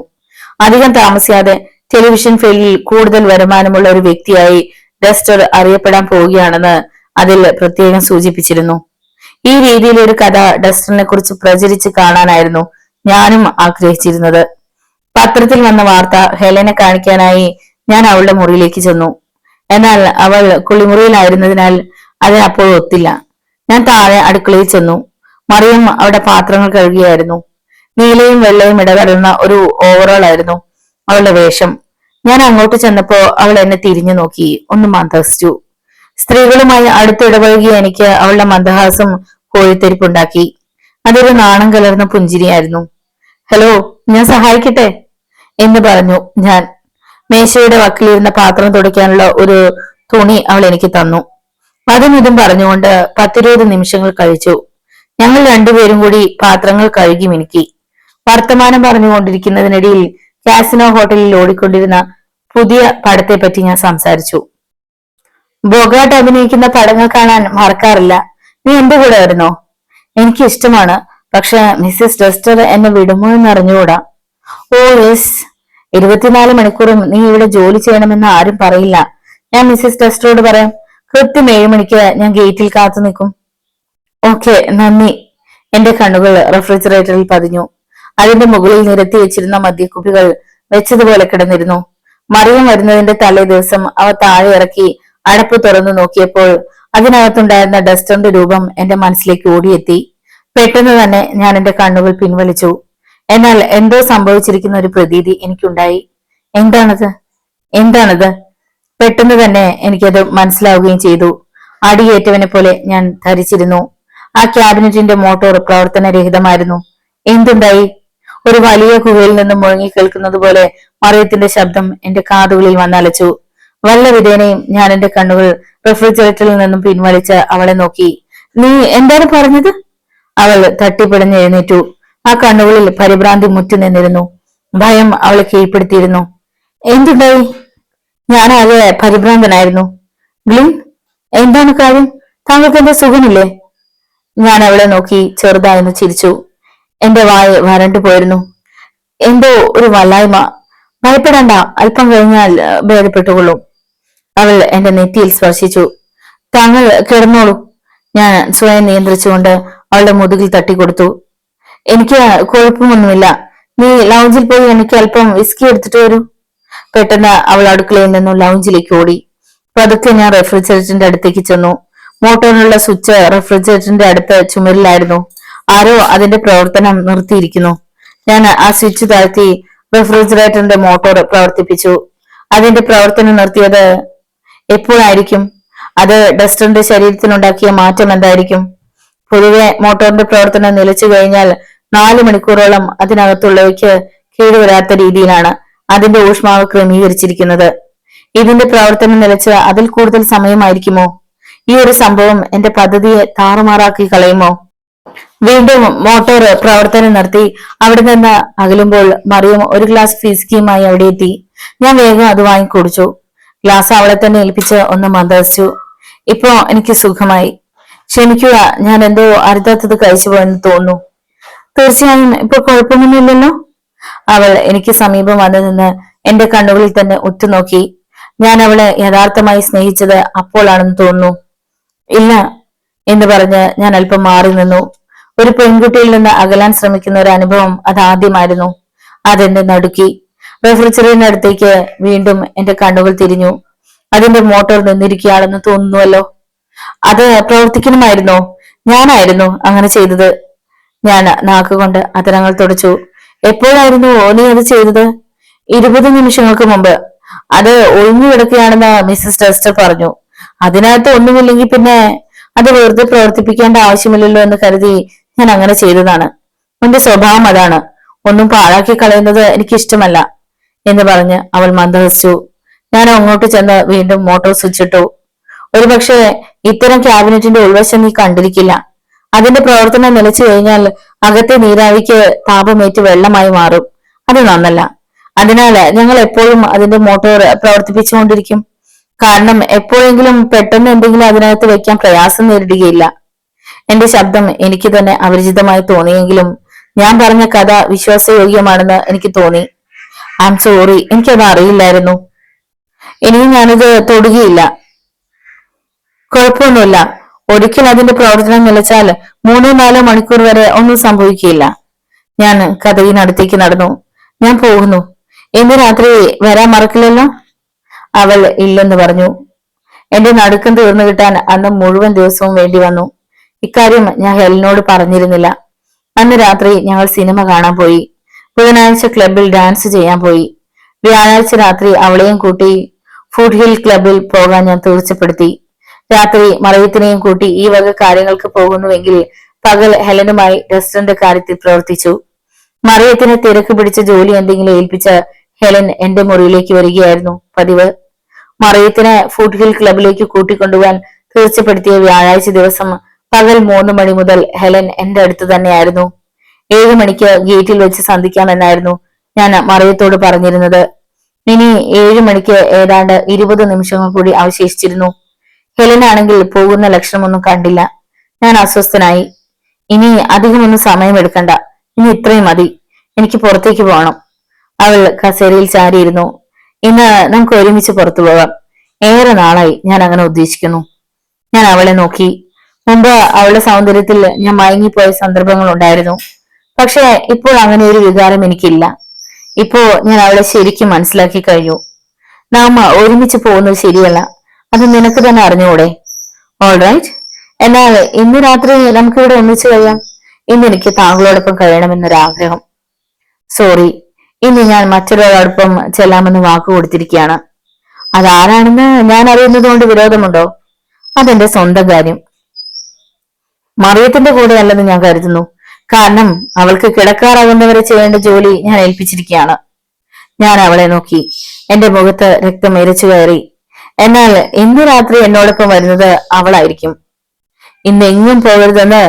അധികം താമസിയാതെ ടെലിവിഷൻ ഫീൽഡിൽ കൂടുതൽ വരുമാനമുള്ള ഒരു വ്യക്തിയായി ഡെസ്റ്റർ അറിയപ്പെടാൻ പോവുകയാണെന്ന് അതിൽ പ്രത്യേകം സൂചിപ്പിച്ചിരുന്നു. ഈ രീതിയിൽ ഒരു കഥ ഡെസ്റ്ററിനെ കുറിച്ച് പ്രചരിച്ച് കാണാനായിരുന്നു ഞാനും ആഗ്രഹിച്ചിരുന്നത്. പത്രത്തിൽ വന്ന വാർത്ത ഹെലനെ കാണിക്കാനായി ഞാൻ അവളുടെ മുറിയിലേക്ക് ചെന്നു. എന്നാൽ അവൾ കുളിമുറിയിലായിരുന്നതിനാൽ അതിനപ്പോൾ ഒത്തില്ല. ഞാൻ താഴെ അടുക്കളയിൽ ചെന്നു. മറിയം അവിടെ പാത്രങ്ങൾ കഴുകിയായിരുന്നു. നീലയും വെള്ളയും ഇടകലർന്ന ഒരു ഓവറോൾ ആയിരുന്നു അവളുടെ വേഷം. ഞാൻ അങ്ങോട്ട് ചെന്നപ്പോ അവൾ എന്നെ തിരിഞ്ഞു നോക്കി, ഒന്ന് മന്ദഹസിച്ചു. സ്ത്രീകളുമായി അടുത്തിടപഴകിയ എനിക്ക് അവളുടെ മന്ദഹാസം കോഴിത്തെരിപ്പുണ്ടാക്കി. അതൊരു നാണം കലർന്ന പുഞ്ചിരിയായിരുന്നു. ഹലോ, ഞാൻ സഹായിക്കട്ടെ എന്ന് പറഞ്ഞു ഞാൻ. മേശയുടെ വക്കിലിരുന്ന പാത്രം തുടയ്ക്കാനുള്ള ഒരു തുണി അവൾ എനിക്ക് തന്നു. അതും ഇതും പറഞ്ഞുകൊണ്ട് 10-20 നിമിഷങ്ങൾ കഴിച്ചു. ഞങ്ങൾ രണ്ടുപേരും കൂടി പാത്രങ്ങൾ കഴുകി മിനുക്കി. വർത്തമാനം പറഞ്ഞുകൊണ്ടിരിക്കുന്നതിനിടയിൽ കാസിനോ ഹോട്ടലിൽ ഓടിക്കൊണ്ടിരുന്ന പുതിയ പടത്തെ പറ്റി ഞാൻ സംസാരിച്ചു. ബൊഗാട്ട് അഭിനയിക്കുന്ന പടങ്ങൾ കാണാൻ മറക്കാറില്ല. നീ എന്റെ കൂടെ വരുന്നോ? എനിക്ക് ഇഷ്ടമാണ്. പക്ഷെ മിസ്സിസ് ഡെസ്റ്റർ എന്നെ വിടുമോ എന്ന് അറിഞ്ഞുകൂടാ. ഓ യെസ്, 24 മണിക്കൂറും നീ ഇവിടെ ജോലി ചെയ്യണമെന്ന് ആരും പറയില്ല. ഞാൻ മിസ്സിസ് ഡെസ്റ്ററോട് പറയാം. കൃത്യം 7 മണിക്ക് ഞാൻ ഗേറ്റിൽ കാത്തു നിൽക്കും. ഓക്കെ, നന്ദി. എന്റെ കണ്ണുകൾ റെഫ്രിജറേറ്ററിൽ പതിഞ്ഞു. അതിന്റെ മുകളിൽ നിരത്തി വെച്ചിരുന്ന മദ്യക്കുപ്പികൾ വെച്ചതുപോലെ കിടന്നിരുന്നു. മറിയം വരുന്നതിന്റെ തലേ ദിവസം അവ താഴെ ഇറക്കി അടപ്പ് തുറന്നു നോക്കിയപ്പോൾ അതിനകത്തുണ്ടായിരുന്ന ഡസ്റ്ററിന്റെ രൂപം എന്റെ മനസ്സിലേക്ക് ഓടിയെത്തി. പെട്ടെന്ന് തന്നെ ഞാൻ എന്റെ കണ്ണുകൾ പിൻവലിച്ചു. എന്നാൽ എന്തോ സംഭവിച്ചിരിക്കുന്ന ഒരു പ്രതീതി എനിക്കുണ്ടായി. എന്താണത്? പെട്ടെന്ന് തന്നെ എനിക്കത് മനസ്സിലാവുകയും ചെയ്തു. അടിയേറ്റവനെ പോലെ ഞാൻ ധരിച്ചിരുന്നു. ആ ക്യാബിനറ്റിന്റെ മോട്ടോർ പ്രവർത്തനരഹിതമായിരുന്നു. എന്തുണ്ടായി? ഒരു വലിയ കുകയിൽ നിന്നും മുഴങ്ങി കേൾക്കുന്നത് പോലെ മറിയത്തിന്റെ ശബ്ദം എന്റെ കാതുകളിൽ വന്നലച്ചു. വല്ല വിധേനയും ഞാൻ എന്റെ കണ്ണുകൾ റെഫ്രിജറേറ്ററിൽ നിന്നും പിൻവലിച്ച് അവളെ നോക്കി. നീ എന്താണ് പറഞ്ഞത്? അവൾ തട്ടിപ്പിടഞ്ഞ് എഴുന്നേറ്റു. ആ കണ്ണുകളിൽ പരിഭ്രാന്തി മുറ്റി നിന്നിരുന്നു. ഭയം അവളെ കീഴ്പ്പെടുത്തിയിരുന്നു. എന്തുണ്ടായി? ഞാനാകെ പരിഭ്രാന്തനായിരുന്നു. ഗ്ലിൻ, എന്താണ് കാര്യം? താങ്കൾക്ക് എന്റെ സുഖമില്ലേ? ഞാൻ അവളെ നോക്കി ചെറുതായെന്ന് ചിരിച്ചു. എന്റെ വായ വരണ്ടു പോയിരുന്നു. എന്തോ ഒരു വല്ലായ്മ. ഭയപ്പെടണ്ട, അല്പം കഴിഞ്ഞാൽ ഭേദപ്പെട്ടുകൊള്ളും. അവൾ എന്റെ നെറ്റിയിൽ സ്പർശിച്ചു. താങ്കൾ കിടന്നോളൂ. ഞാൻ സ്വയം നിയന്ത്രിച്ചുകൊണ്ട് അവളുടെ മുതുകിൽ തട്ടിക്കൊടുത്തു. എനിക്ക് കുഴപ്പമൊന്നുമില്ല. നീ ലൗഞ്ചിൽ പോയി എനിക്ക് അല്പം വിസ്കി എടുത്തിട്ട് വരൂ. പെട്ടെന്ന് അവൾ അടുക്കളയിൽ നിന്നും ലൗഞ്ചിലേക്ക് ഓടി. പതുക്കെ ഞാൻ റെഫ്രിജറേറ്ററിന്റെ അടുത്തേക്ക് ചെന്നു. മോട്ടോറിനുള്ള സ്വിച്ച് റെഫ്രിജറേറ്ററിന്റെ അടുത്ത് ചുമരിലായിരുന്നു. ആരോ അതിന്റെ പ്രവർത്തനം നിർത്തിയിരിക്കുന്നു. ഞാൻ ആ സ്വിച്ച് താഴ്ത്തി റെഫ്രിജറേറ്ററിന്റെ മോട്ടോർ പ്രവർത്തിപ്പിച്ചു. അതിന്റെ പ്രവർത്തനം നിർത്തിയത് എപ്പോഴായിരിക്കും? അത് ഡസ്റ്ററിന്റെ ശരീരത്തിനുണ്ടാക്കിയ മാറ്റം എന്തായിരിക്കും? പൊതുവെ മോട്ടോറിന്റെ പ്രവർത്തനം നിലച്ചു കഴിഞ്ഞാൽ 4 മണിക്കൂറോളം അതിനകത്തുള്ളവയ്ക്ക് കേടുവരാത്ത രീതിയിലാണ് അതിന്റെ ഊഷ്മാവ് ക്രമീകരിച്ചിരിക്കുന്നത്. ഇതിന്റെ പ്രവർത്തനം നിലച്ച് അതിൽ കൂടുതൽ സമയമായിരിക്കുമോ? ഈ ഒരു സംഭവം എന്റെ പദ്ധതിയെ താറുമാറാക്കി കളയുമോ? വീണ്ടും മോട്ടോർ പ്രവർത്തനം നടത്തി അവിടെ നിന്ന് അകലുമ്പോൾ മറിയം ഒരു ഗ്ലാസ് ഫിസ്കിയുമായി അവിടെ എത്തി. ഞാൻ വേഗം അത് വാങ്ങിക്കുടിച്ചു. ഗ്ലാസ് അവളെ തന്നെ ഏൽപ്പിച്ച് ഒന്ന് മന്ദഹസിച്ചു. ഇപ്പോ എനിക്ക് സുഖമായി. ക്ഷമിക്കുക, ഞാൻ എന്തോ അരുതാത്തത് കഴിച്ചു പോയെന്ന് തോന്നുന്നു. തീർച്ചയായും ഇപ്പൊ കുഴപ്പമൊന്നുമില്ലല്ലോ. അവൾ എനിക്ക് സമീപം വന്നു നിന്ന് എന്റെ കണ്ണുകളിൽ തന്നെ ഉറ്റുനോക്കി. ഞാൻ അവളെ യഥാർത്ഥമായി സ്നേഹിച്ചത് അപ്പോഴാണെന്ന് തോന്നുന്നു. ഇല്ല എന്ന് പറഞ്ഞ് ഞാൻ അല്പം മാറി നിന്നു. ഒരു പെൺകുട്ടിയിൽ നിന്ന് അകലാൻ ശ്രമിക്കുന്ന ഒരു അനുഭവം അതാദ്യമായിരുന്നു. അതെന്നെ നടുക്കി. റെഫ്രിജറേറ്ററിന്റെ അടുത്തേക്ക് വീണ്ടും എന്റെ കണ്ണുകൾ തിരിഞ്ഞു. അതിന്റെ മോട്ടോർ നിന്നിരിക്കുകയാണെന്ന് തോന്നുന്നുവല്ലോ. അത് പ്രവർത്തിക്കണമായിരുന്നോ? ഞാനായിരുന്നു അങ്ങനെ ചെയ്തത്. ഞാൻ നാക്കുകൊണ്ട് അതരങ്ങൾ തുടച്ചു. എപ്പോഴായിരുന്നു നീ അത് ചെയ്തത്? 20 നിമിഷങ്ങൾക്ക് മുമ്പ്. അത് ഒഴിഞ്ഞു കിടക്കുകയാണെന്ന് മിസ്സസ് ടെസ്റ്റർ പറഞ്ഞു. അതിനകത്ത് ഒന്നുമില്ലെങ്കിൽ പിന്നെ അത് വെറുതെ പ്രവർത്തിപ്പിക്കേണ്ട ആവശ്യമില്ലല്ലോ എന്ന് കരുതി ഞാൻ അങ്ങനെ ചെയ്തതാണ്. എന്റെ സ്വഭാവം അതാണ്. ഒന്നും പാഴാക്കി കളയുന്നത് എനിക്കിഷ്ടമല്ല എന്ന് പറഞ്ഞ് അവൾ മന്ദഹസിച്ചു. ഞാൻ അങ്ങോട്ട് ചെന്ന് വീണ്ടും മോട്ടോർ സ്വിച്ച് ഇട്ടു. ഒരുപക്ഷെ ഇത്തരം ക്യാബിനറ്റിന്റെ ഉൾവശം നീ കണ്ടിരിക്കില്ല. അതിന്റെ പ്രവർത്തനം നിലച്ചു കഴിഞ്ഞാൽ അകത്തെ നീരാവിക്ക് താപമേറ്റ് വെള്ളമായി മാറും. അത് നന്നല്ല. അതിനാൽ ഞങ്ങൾ എപ്പോഴും അതിന്റെ മോട്ടോർ പ്രവർത്തിപ്പിച്ചുകൊണ്ടിരിക്കും. കാരണം എപ്പോഴെങ്കിലും പെട്ടെന്ന് എന്തെങ്കിലും അതിനകത്ത് വെക്കാൻ പ്രയാസം നേരിടുകയില്ല. എന്റെ ശബ്ദം എനിക്ക് തന്നെ അപരിചിതമായി തോന്നിയെങ്കിലും ഞാൻ പറഞ്ഞ കഥ വിശ്വാസയോഗ്യമാണെന്ന് എനിക്ക് തോന്നി. ഐ ആം സോറി, എനിക്കത് അറിയില്ലായിരുന്നു. ഇനിയും ഞാനിത് തൊടുകയില്ല. കുഴപ്പമൊന്നുമില്ല. ഒരിക്കൽ അതിന്റെ പ്രവർത്തനം നിലച്ചാൽ 3-4 മണിക്കൂർ വരെ ഒന്നും സംഭവിക്കുകയില്ല. ഞാൻ കഥകിനടുത്തേക്ക് നടന്നു. ഞാൻ പോകുന്നു. ഇന്ന് രാത്രി വരാൻ മറക്കില്ലല്ലോ? അവൾ ഇല്ലെന്ന് പറഞ്ഞു. എന്റെ നടുക്കം തീർന്നു കിട്ടാൻ അന്ന് മുഴുവൻ ദിവസവും വേണ്ടി വന്നു. ഇക്കാര്യം ഞാൻ ഹെലനോട് പറഞ്ഞിരുന്നില്ല. അന്ന് രാത്രി ഞങ്ങൾ സിനിമ കാണാൻ പോയി. ബുധനാഴ്ച ക്ലബിൽ ഡാൻസ് ചെയ്യാൻ പോയി. വ്യാഴാഴ്ച രാത്രി അവളെയും കൂട്ടി ഫുഡ് ഹിൽ ക്ലബിൽ പോകാൻ ഞാൻ തീർച്ചപ്പെടുത്തി. രാത്രി മറിയത്തിനെയും കൂട്ടി ഈ വക കാര്യങ്ങൾക്ക് പോകുന്നുവെങ്കിൽ പകൽ ഹെലനുമായി റെസ്റ്റോറന്റ് കാര്യത്തിൽ പ്രവർത്തിച്ചു. മറിയത്തിനെ തിരക്ക് പിടിച്ച ജോലി എന്തെങ്കിലും ഏൽപ്പിച്ച് ഹെലൻ എന്റെ മുറിയിലേക്ക് വരികയായിരുന്നു പതിവ്. മറിയത്തിനെ ഫുഡ് ഹിൽ ക്ലബിലേക്ക് കൂട്ടിക്കൊണ്ടുപോകാൻ തീർച്ചപ്പെടുത്തിയ വ്യാഴാഴ്ച ദിവസം പകൽ 3 മണി മുതൽ ഹെലൻ എന്റെ അടുത്ത് തന്നെയായിരുന്നു. 7 മണിക്ക് ഗേറ്റിൽ വെച്ച് സന്ധിക്കാമെന്നായിരുന്നു ഞാൻ മറിയത്തോട് പറഞ്ഞിരുന്നത്. ഇനി 7 മണിക്ക് ഏതാണ്ട് 20 നിമിഷങ്ങൾ കൂടി അവശേഷിച്ചിരുന്നു. ഹെലനാണെങ്കിൽ പോകുന്ന ലക്ഷണമൊന്നും കണ്ടില്ല. ഞാൻ അസ്വസ്ഥനായി. ഇനി അധികമൊന്നും സമയമെടുക്കണ്ട. ഇനി ഇത്രയും മതി. എനിക്ക് പുറത്തേക്ക് പോകണം. അവൾ കസേരയിൽ ചാരിയിരുന്നു. ഇന്ന് നമുക്ക് ഒരുമിച്ച് പുറത്തു പോകാം. ഏറെ നാളായി ഞാൻ അങ്ങനെ ഉദ്ദേശിക്കുന്നു. ഞാൻ അവളെ നോക്കി. മുമ്പ് അവളുടെ സൗന്ദര്യത്തിൽ ഞാൻ മയങ്ങിപ്പോയ സന്ദർഭങ്ങൾ ഉണ്ടായിരുന്നു. പക്ഷെ ഇപ്പോൾ അങ്ങനെ ഒരു വികാരം എനിക്കില്ല. ഇപ്പോ ഞാൻ അവളെ ശരിക്കും മനസ്സിലാക്കി കഴിഞ്ഞു. നാം ഒരുമിച്ച് പോകുന്നത് ശരിയല്ല. അത് നിനക്ക് തന്നെ അറിഞ്ഞുകൂടെ? ഓൾറൈറ്റ്. എന്നാൽ ഇന്ന് രാത്രി നമുക്കിവിടെ ഒന്നിച്ചു കഴിയാം. ഇന്ന് എനിക്ക് താങ്കളോടൊപ്പം കഴിയണമെന്നൊരാഗ്രഹം. സോറി, ഇന്ന് ഞാൻ മറ്റൊരാളോടൊപ്പം ചെല്ലാമെന്ന് വാക്ക് കൊടുത്തിരിക്കുകയാണ്. അതാരാണെന്ന് ഞാൻ അറിയുന്നത് കൊണ്ട് വിരോധമുണ്ടോ? അതെന്റെ സ്വന്തം കാര്യം. മറിയത്തിന്റെ കൂടെ അല്ലെന്ന് ഞാൻ കരുതുന്നു. കാരണം അവൾക്ക് കിടക്കാറാകുന്നവരെ ചെയ്യേണ്ട ജോലി ഞാൻ ഏൽപ്പിച്ചിരിക്കുകയാണ്. ഞാൻ അവളെ നോക്കി. എന്റെ മുഖത്ത് രക്തം എരച്ചു കയറി. എന്നാൽ ഇന്ന് രാത്രി എന്നോടൊപ്പം വരുന്നത് അവളായിരിക്കും. ഇന്ന് എങ്ങും പോകരുതെന്ന്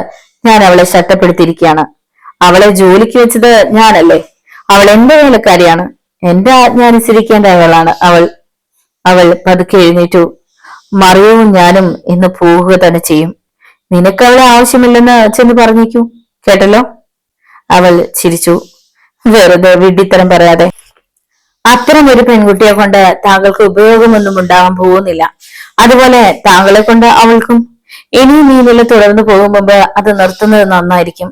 ഞാൻ അവളെ ശക്തപ്പെടുത്തിയിരിക്കുകയാണ്. അവളെ ജോലിക്ക് വെച്ചത് ഞാനല്ലേ? അവൾ എന്റെ വേലക്കാരിയാണ്. എന്റെ ആജ്ഞ അനുസരിക്കേണ്ട അവളാണ് അവൾ. അവൾ പതുക്കെ എഴുന്നേറ്റു. മറിയവും ഞാനും ഇന്ന് പോവുക തന്നെ ചെയ്യും. നിനക്ക് അവളെ ആവശ്യമില്ലെന്ന് ചെന്ന് പറഞ്ഞേക്കൂ, കേട്ടല്ലോ? അവൾ ചിരിച്ചു. വെറുതെ വിഡ്ഢിത്തരം പറയാതെ. അത്തരം ഒരു പെൺകുട്ടിയെ കൊണ്ട് താങ്കൾക്ക് ഉപയോഗമൊന്നും ഉണ്ടാവാൻ പോകുന്നില്ല. അതുപോലെ താങ്കളെ കൊണ്ട് അവൾക്കും. ഇനിയും ഈ നില തുടർന്നു പോകും മുമ്പ് അത് നിർത്തുന്നത് നന്നായിരിക്കും.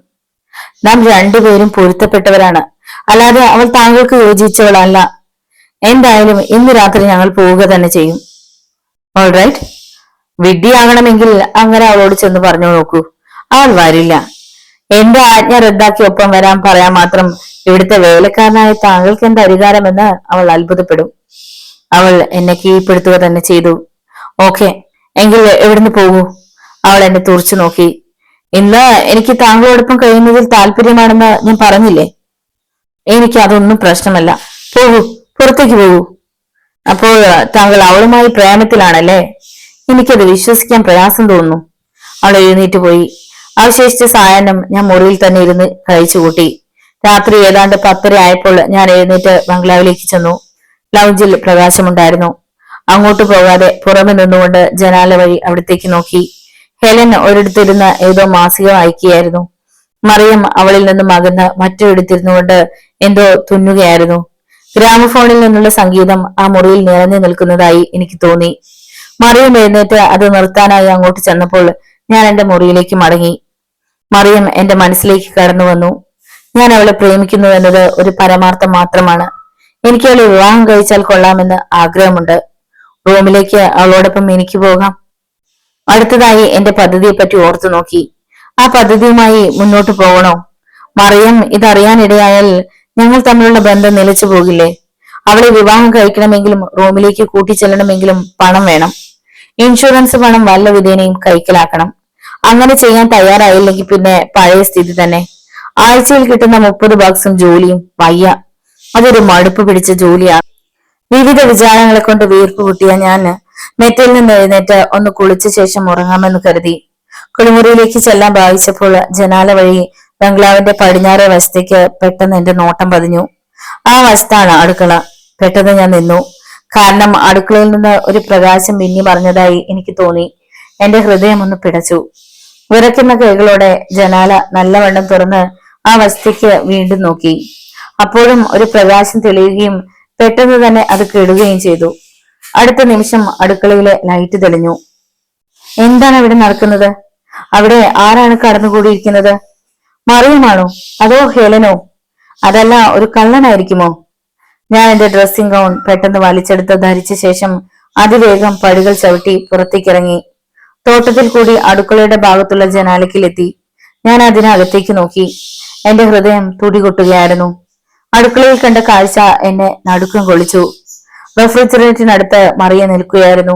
നാം രണ്ടുപേരും പൊരുത്തപ്പെട്ടവരാണ്. അല്ലാതെ അവൾ താങ്കൾക്ക് യോജിച്ചവളല്ല. എന്തായാലും ഇന്ന് രാത്രി ഞങ്ങൾ പോവുക തന്നെ ചെയ്യും. ഓൾറൈറ്റ്. വിഡ്ഢിയാകണമെങ്കിൽ അങ്ങനെ അവളോട് ചെന്ന് പറഞ്ഞു നോക്കൂ. അവൾ വരില്ല. എന്റെ ആജ്ഞ റദ്ദാക്കി ഒപ്പം വരാൻ പറയാൻ മാത്രം ഇവിടുത്തെ വേലക്കാരനായ താങ്കൾക്ക് എന്ത് അധികാരമെന്ന് അവൾ അത്ഭുതപ്പെടും. അവൾ എന്നെ കീഴ്പ്പെടുത്തുക തന്നെ ചെയ്തു. ഓക്കെ, എങ്കിൽ എവിടുന്ന് പോകൂ? അവൾ എന്നെ തുറച്ചു നോക്കി. ഇന്ന് എനിക്ക് താങ്കളോടൊപ്പം കഴിയുന്നതിൽ താല്പര്യമാണെന്ന് ഞാൻ പറഞ്ഞില്ലേ? എനിക്ക് അതൊന്നും പ്രശ്നമല്ല. പോകൂ, പുറത്തേക്ക് പോകൂ. അപ്പോൾ താങ്കൾ അവളുമായി പ്രേമത്തിലാണല്ലേ? എനിക്കത് വിശ്വസിക്കാൻ പ്രയാസം തോന്നുന്നു. അവൾ എഴുന്നേറ്റ് പോയി. അവശേഷിച്ച സായാഹ്നം ഞാൻ മുറിയിൽ തന്നെ ഇരുന്ന് കഴിച്ചുകൂട്ടി. രാത്രി ഏതാണ്ട് 10:30 ആയപ്പോൾ ഞാൻ എഴുന്നേറ്റ് ബംഗ്ലാവിലേക്ക് ചെന്നു. ലൗഞ്ചിൽ പ്രകാശമുണ്ടായിരുന്നു. അങ്ങോട്ട് പോകാതെ പുറമെ നിന്നുകൊണ്ട് ജനാല വഴി അവിടത്തേക്ക് നോക്കി. ഹെലൻ ഒരിടത്തിരുന്ന് ഏതോ മാസിക വായിക്കുകയായിരുന്നു. മറിയം അവളിൽ നിന്നും അകന്ന് മറ്റൊരിടത്തിരുന്നുകൊണ്ട് എന്തോ തുന്നുകയായിരുന്നു. ഗ്രാമഫോണിൽ നിന്നുള്ള സംഗീതം ആ മുറിയിൽ നിറഞ്ഞു നിൽക്കുന്നതായി എനിക്ക് തോന്നി. മറിയം എഴുന്നേറ്റ് അത് നിർത്താനായി അങ്ങോട്ട് ചെന്നപ്പോൾ ഞാൻ എന്റെ മുറിയിലേക്ക് മടങ്ങി. മറിയം എന്റെ മനസ്സിലേക്ക് കടന്നു വന്നു. ഞാൻ അവളെ പ്രേമിക്കുന്നു എന്നത് ഒരു പരമാർത്ഥം മാത്രമാണ്. എനിക്ക് അവളെ വിവാഹം കഴിച്ചാൽ കൊള്ളാമെന്ന് ആഗ്രഹമുണ്ട്. റൂമിലേക്ക് അവളോടൊപ്പം എനിക്ക് പോകാം. അടുത്തതായി എന്റെ പദ്ധതിയെ പറ്റി ഓർത്തു നോക്കി. ആ പദ്ധതിയുമായി മുന്നോട്ട് പോകണോ? മറിയം ഇതറിയാനിടയായാൽ ഞങ്ങൾ തമ്മിലുള്ള ബന്ധം നിലച്ചു പോകില്ലേ? അവളെ വിവാഹം കഴിക്കണമെങ്കിലും റൂമിലേക്ക് കൂട്ടിച്ചെല്ലണമെങ്കിലും പണം വേണം. ഇൻഷുറൻസ് പണം വല്ല വിധേനയും കൈക്കലാക്കണം. അങ്ങനെ ചെയ്യാൻ തയ്യാറായില്ലെങ്കിൽ പിന്നെ പഴയ സ്ഥിതി തന്നെ. ആഴ്ചയിൽ കിട്ടുന്ന 30 ബക്സും ജോലിയും വയ്യ. അതൊരു മടുപ്പ് പിടിച്ച ജോലിയാണ്. വിവിധ വിചാരങ്ങളെ കൊണ്ട് വീർപ്പ് കൂട്ടിയ ഞാൻ മെറ്റയിൽ നിന്ന് എഴുന്നേറ്റ് ഒന്ന് കുളിച്ച ശേഷം ഉറങ്ങാമെന്ന് കരുതി. കുളിമുറിയിലേക്ക് ചെല്ലാൻ ഭാവിച്ചപ്പോൾ ജനാല വഴി ബംഗ്ലാവിന്റെ പടിഞ്ഞാറേ വശത്തേക്ക് പെട്ടെന്ന് എന്റെ നോട്ടം പതിഞ്ഞു. ആ വശത്താണ് അടുക്കള. പെട്ടെന്ന് ഞാൻ നിന്നു. കാരണം അടുക്കളയിൽ നിന്ന് ഒരു പ്രകാശം മിന്നി മറിഞ്ഞതായി എനിക്ക് തോന്നി. എന്റെ ഹൃദയം ഒന്ന് പിടച്ചു. വിറയ്ക്കുന്ന കൈകളോടെ ജനാല നല്ലവണ്ണം തുറന്ന് ആ വശത്തേക്ക് വീണ്ടും നോക്കി. അപ്പോഴും ഒരു പ്രകാശം തെളിയുകയും പെട്ടെന്ന് തന്നെ അത് കെടുകയും ചെയ്തു. അടുത്ത നിമിഷം അടുക്കളയിലെ ലൈറ്റ് തെളിഞ്ഞു. എന്താണ് അവിടെ നടക്കുന്നത്? അവിടെ ആരാണ് കടന്നുകൂടിയിരിക്കുന്നത്? മറിയമാണോ? അതോ ഹെലനോ? അതല്ല ഒരു കള്ളനായിരിക്കുമോ? ഞാൻ എന്റെ ഡ്രസ്സിംഗ് ഗൗൺ പെട്ടെന്ന് വലിച്ചെടുത്ത് ധരിച്ച ശേഷം അതിവേഗം പടികൾ ചവിട്ടി പുറത്തേക്കിറങ്ങി. തോട്ടത്തിൽ കൂടി അടുക്കളയുടെ ഭാഗത്തുള്ള ജനാലയ്ക്കിലെത്തി. ഞാൻ അതിനകത്തേക്ക് നോക്കി. എന്റെ ഹൃദയം തുടികൊട്ടുകയായിരുന്നു. അടുക്കളയിൽ കണ്ട കാഴ്ച എന്നെ നടുക്കം കൊള്ളിച്ചു. റെഫ്രിജറേറ്ററിനടുത്ത് മറിയ നിൽക്കുകയായിരുന്നു.